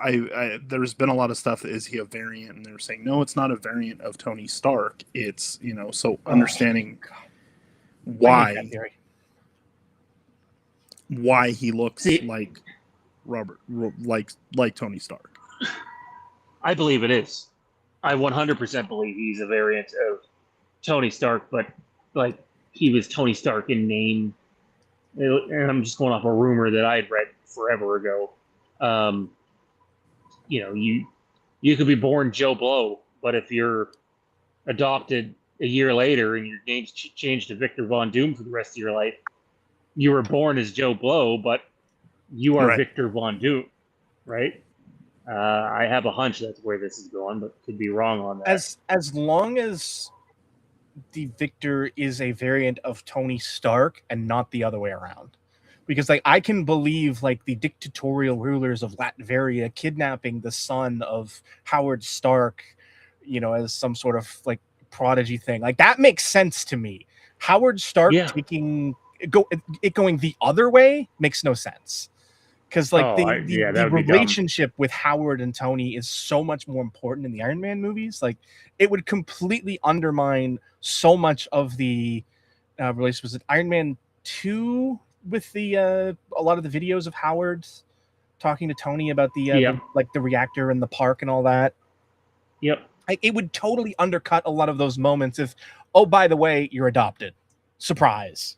there's been a lot of stuff. Is he a variant? And they're saying no, it's not a variant of Tony Stark. It's so understanding I hate that why theory. he looks like Robert, like Tony Stark. I believe it is. I 100% believe he's a variant of Tony Stark, but like he was Tony Stark in name. And I'm just going off a rumor that I had read forever ago. You could be born Joe Blow, but if you're adopted a year later and your name's changed to Victor Von Doom for the rest of your life, you were born as Joe Blow, but you are Right. Victor Von Doom, right? I have a hunch that's where this is going, but could be wrong on that. As long as the Victor is a variant of Tony Stark and not the other way around, because like I can believe like the dictatorial rulers of Latveria kidnapping the son of Howard Stark, as some sort of like prodigy thing. Like that makes sense to me. Howard Stark going the other way makes no sense. Because like the relationship with Howard and Tony is so much more important in the Iron Man movies. Like it would completely undermine so much of the relationship. Was it Iron Man 2 with the a lot of the videos of Howard talking to Tony about the reactor and the park and all that? Yep. It would totally undercut a lot of those moments if, oh, by the way, you're adopted. Surprise.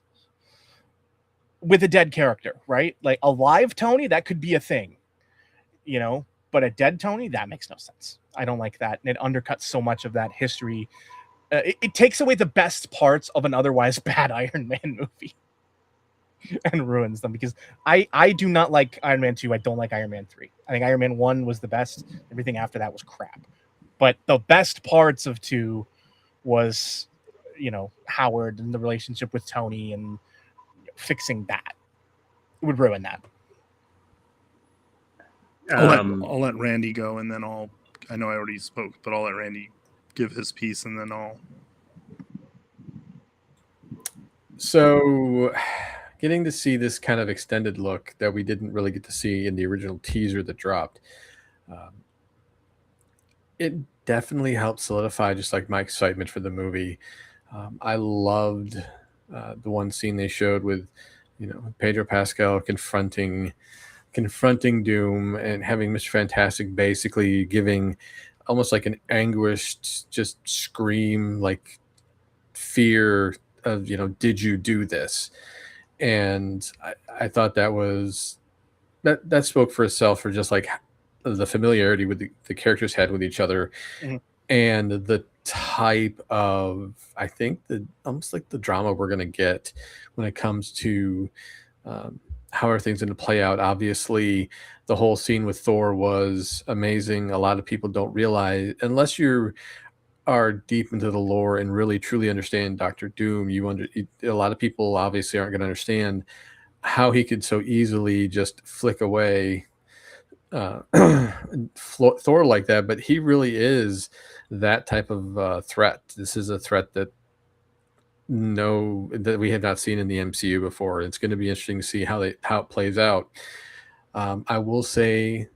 With a dead character, right? Like a live Tony, that could be a thing, but a dead Tony, that makes no sense. I don't like that. And it undercuts so much of that history. It takes away the best parts of an otherwise bad Iron Man movie and ruins them, because I do not like Iron Man 2. I don't like Iron Man 3. I think Iron Man 1 was the best. Everything after that was crap. But the best parts of 2 was, Howard and the relationship with Tony and fixing that. It would ruin that. I'll let Randy go, and then I know I already spoke, but I'll let Randy give his piece, and then I'll. So, getting to see this kind of extended look that we didn't really get to see in the original teaser that dropped, it definitely helped solidify just like my excitement for the movie. I loved the one scene they showed with, Pedro Pascal confronting Doom and having Mr. Fantastic basically giving almost like an anguished just scream, like fear of, did you do this? And I thought that spoke for itself, for just like the familiarity with the characters had with each other, Mhm. and the type of, I think, almost like the drama we're going to get when it comes to how everything's going to play out. Obviously, the whole scene with Thor was amazing. A lot of people don't realize, unless you are deep into the lore and really truly understand Doctor Doom, a lot of people obviously aren't going to understand how he could so easily just flick away Thor like that. But he really is that type of threat. This is a threat that we have not seen in the MCU before. It's going to be interesting to see how it plays out. I will say,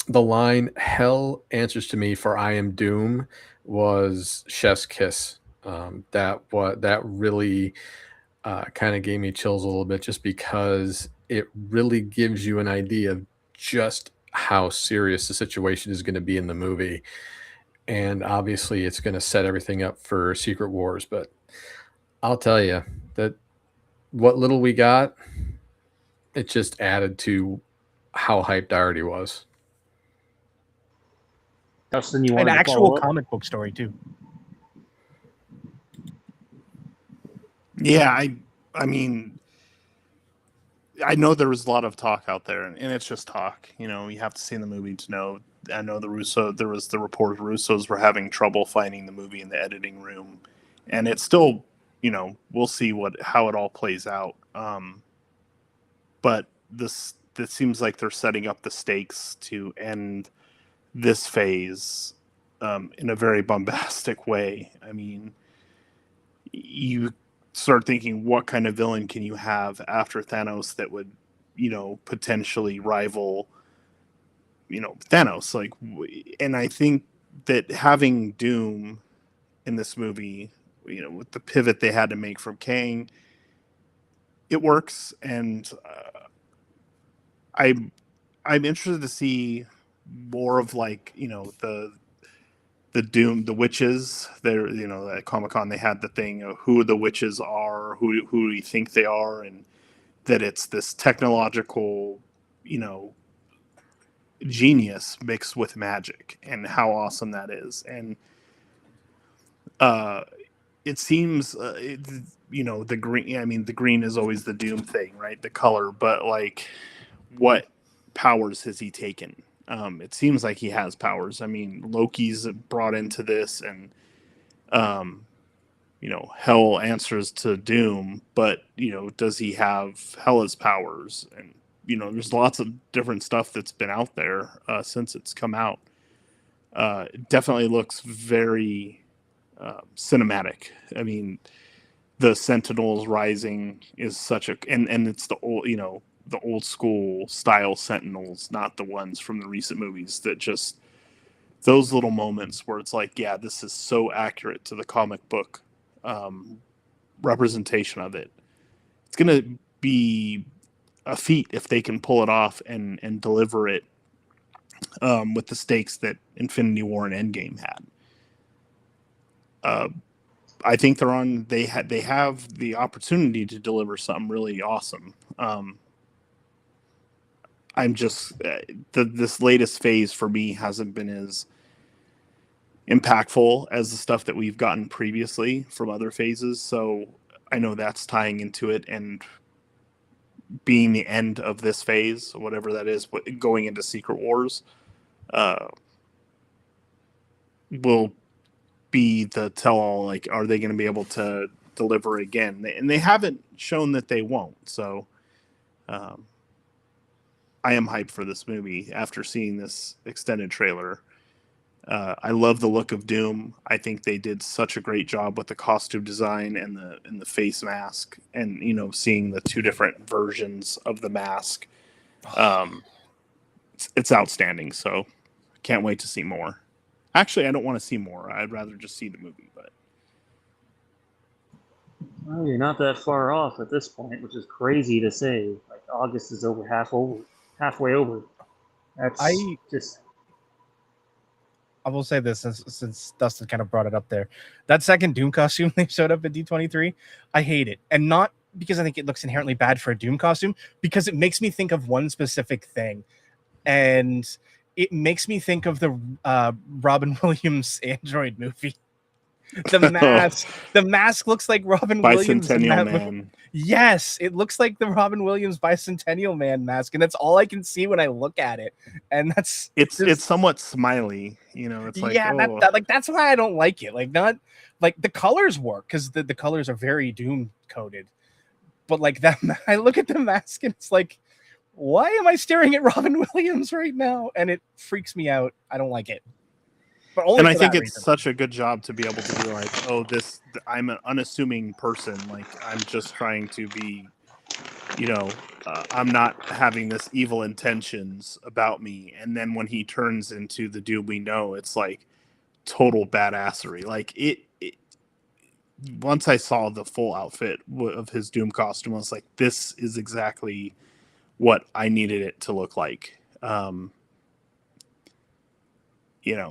the line "Hell answers to me for I am Doom" was chef's kiss. That really kind of gave me chills a little bit, just because it really gives you an idea of just how serious the situation is going to be in the movie. And obviously it's going to set everything up for Secret Wars. But I'll tell you that what little we got, it just added to how hyped I already was. Dustin, you An wanted to actual follow up? comic book story too. Yeah, I mean, I know there was a lot of talk out there, and it's just talk. You have to see the movie to know. I know there was the report Russos were having trouble finding the movie in the editing room, and it's still, we'll see how it all plays out. But this seems like they're setting up the stakes to end this phase in a very bombastic way. I mean, you start thinking, what kind of villain can you have after Thanos that would potentially rival, Thanos. Like, and I think that having Doom in this movie, with the pivot they had to make from Kang, it works, and I'm interested to see more of, like, the Doom, the witches. There, at Comic Con they had the thing of who the witches are, who do you think they are, and that it's this technological, genius mixed with magic, and how awesome that is. And uh, it seems, the green. I mean, the green is always the Doom thing, right? The color, but like, what powers has he taken? It seems like he has powers. I mean, Loki's brought into this, and um, Hell answers to Doom, but does he have Hela's powers? And there's lots of different stuff that's been out there since it's come out. It definitely looks very cinematic. I mean, the Sentinels rising is such a, and it's the old, the old school style Sentinels, not the ones from the recent movies, that just, those little moments where it's like, yeah, this is so accurate to the comic book representation of it. It's going to be a feat if they can pull it off and deliver it with the stakes that Infinity War and Endgame had. I think they have the opportunity to deliver something really awesome. I'm just this latest phase for me hasn't been as impactful as the stuff that we've gotten previously from other phases. So I know that's tying into it, and being the end of this phase, whatever that is, going into Secret Wars, will be the tell-all. Like, are they going to be able to deliver again? And they haven't shown that they won't. So I am hyped for this movie after seeing this extended trailer. I love the look of Doom. I think they did such a great job with the costume design and the face mask, and seeing the two different versions of the mask. It's outstanding. So can't wait to see more. Actually, I don't want to see more. I'd rather just see the movie. But Well, you're not that far off at this point, which is crazy to say. Like, August is halfway over. That's I just will say this, since Dustin kind of brought it up there. That second Doom costume they showed up at D23, I hate it. And not because I think it looks inherently bad for a Doom costume, because it makes me think of one specific thing. And it makes me think of the Robin Williams Android movie. The mask looks like Robin Williams. Bicentennial Man. Yes, it looks like the Robin Williams Bicentennial Man mask, and that's all I can see when I look at it. And it's somewhat smiley, It's like, yeah, oh. that's why I don't like it. Like, not like the colors work, because the colors are very Doom coded, but like that, I look at the mask and it's like, why am I staring at Robin Williams right now? And it freaks me out. I don't like it. But only and I for think that it's reason. such a good job to be able to be like, oh, I'm an unassuming person. Like, I'm just trying to be, I'm not having this evil intentions about me. And then when he turns into the Doom we know, it's like total badassery. Like, it once I saw the full outfit of his Doom costume, I was like, this is exactly what I needed it to look like.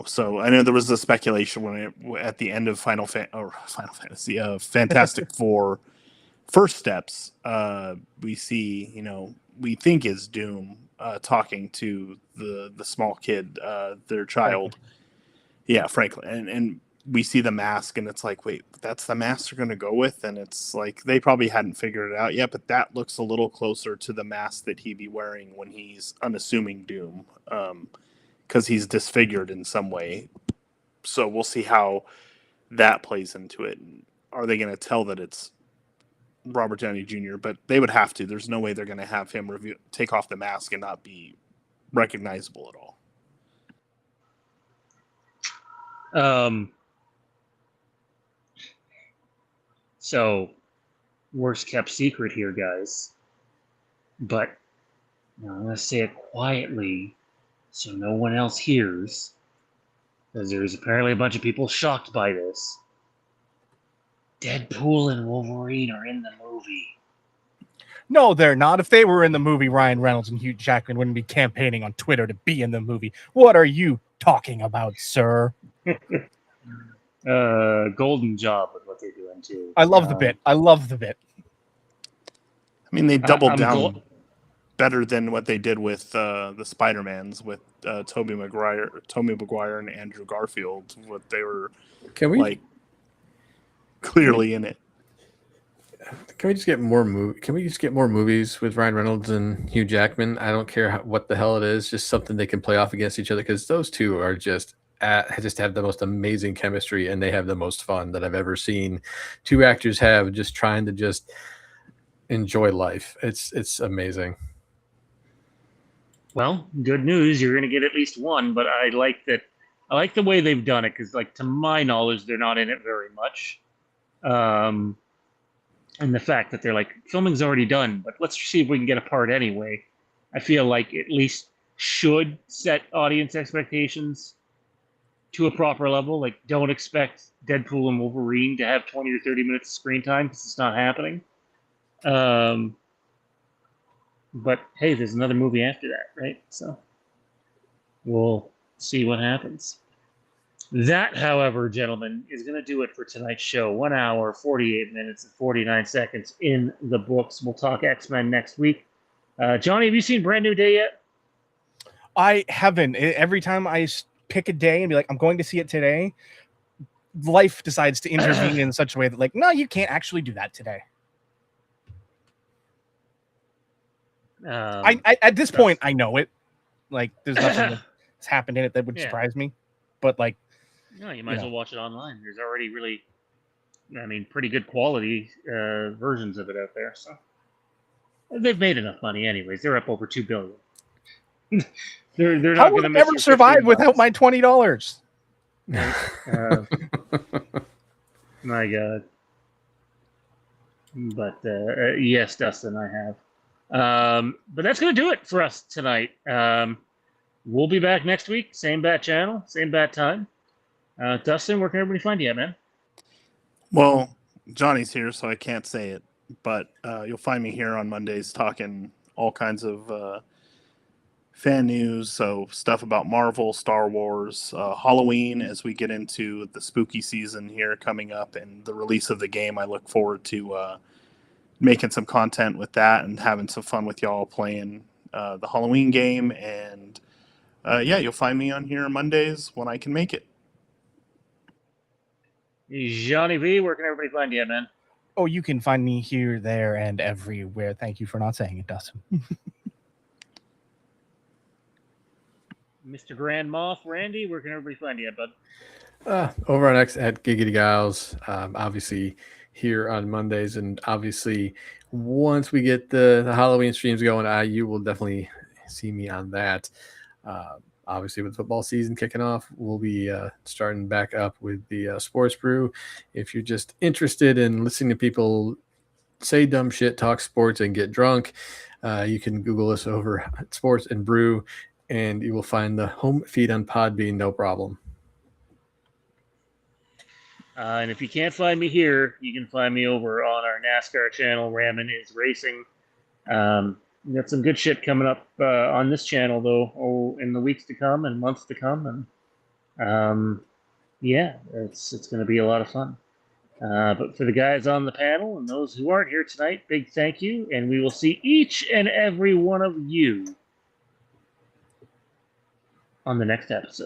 So I know there was the speculation when at the end of Fantastic Four First Steps, we see, we think is Doom talking to the small kid, their child. Franklin. Yeah, Franklin. And we see the mask, and it's like, wait, that's the mask they're going to go with? And it's like, they probably hadn't figured it out yet, but that looks a little closer to the mask that he'd be wearing when he's unassuming Doom. Because he's disfigured in some way. So we'll see how that plays into it. Are they going to tell that it's Robert Downey Jr.? But they would have to. There's no way they're going to have him take off the mask and not be recognizable at all. So, worst kept secret here, guys. But Now, I'm going to say it quietly so no one else hears, because there's apparently a bunch of people shocked by this. Deadpool and Wolverine are in the movie. No, they're not. If they were in the movie, Ryan Reynolds and Hugh Jackman wouldn't be campaigning on Twitter to be in the movie. What are you talking about, sir? Golden job with what they're doing too. I love the bit. I love the bit. I mean, they doubled I'm down better than what they did with the Spider-Mans with Tobey Maguire and Andrew Garfield. What they were Can we like clearly in it. Can we just get more Can we just get more movies with Ryan Reynolds and Hugh Jackman? I don't care what the hell it is, just something they can play off against each other, because those two are just have the most amazing chemistry, and they have the most fun that I've ever seen two actors have, just trying to just enjoy life. It's amazing. Well, good news. You're going to get at least one, but I like that. I like the way they've done it because, like, to my knowledge, they're not in it very much. And the fact that they're like, filming's already done, but let's see if we can get a part anyway. I feel like at least should set audience expectations to a proper level. Like, don't expect Deadpool and Wolverine to have 20 or 30 minutes of screen time because it's not happening. But hey, there's another movie after that, right? So we'll see what happens. That, however, gentlemen, is going to do it for tonight's show. 1 hour, 48 minutes, and 49 seconds in the books. We'll talk X-Men next week. Johnny, have you seen Brand New Day yet? I haven't. Every time I pick a day and be like, I'm going to see it today, life decides to intervene in such a way that, like, no, you can't actually do that today. I at this point, I know it. Like, there's nothing that's happened in it that would surprise me. But, like, no, you might as well watch it online. There's already really, pretty good quality versions of it out there. So they've made enough money, anyways. They're up over $2 billion. they're not going to never survive without my $20. My God. But yes, Dustin, I have. But that's going to do it for us tonight. We'll be back next week. Same bat channel, same bat time. Dustin, where can everybody find you at, man? Well, Johnny's here, so I can't say it. But you'll find me here on Mondays talking all kinds of fan news. So stuff about Marvel, Star Wars, Halloween as we get into the spooky season here coming up and the release of the game. I look forward to making some content with that and having some fun with y'all playing the Halloween game. And you'll find me on here Mondays when I can make it. Johnny V, where can everybody find you at, man? Oh, you can find me here, there, and everywhere. Thank you for not saying it, Dustin. Mr. Grand Moff, Randy, where can everybody find you at, bud? Over on X at Giggity Giles, obviously here on Mondays, and obviously once we get the Halloween streams going, you will definitely see me on that. Obviously, with football season kicking off, we'll be starting back up with the Sports Brew. If you're just interested in listening to people say dumb shit, talk sports, and get drunk, you can Google us over Sports and Brew, and you will find the home feed on Podbean, no problem. And if you can't find me here, you can find me over on our NASCAR channel, Rammon is Racing. We got some good shit coming up on this channel, though, in the weeks to come and months to come. And it's going to be a lot of fun. But for the guys on the panel and those who aren't here tonight, big thank you. And we will see each and every one of you on the next episode.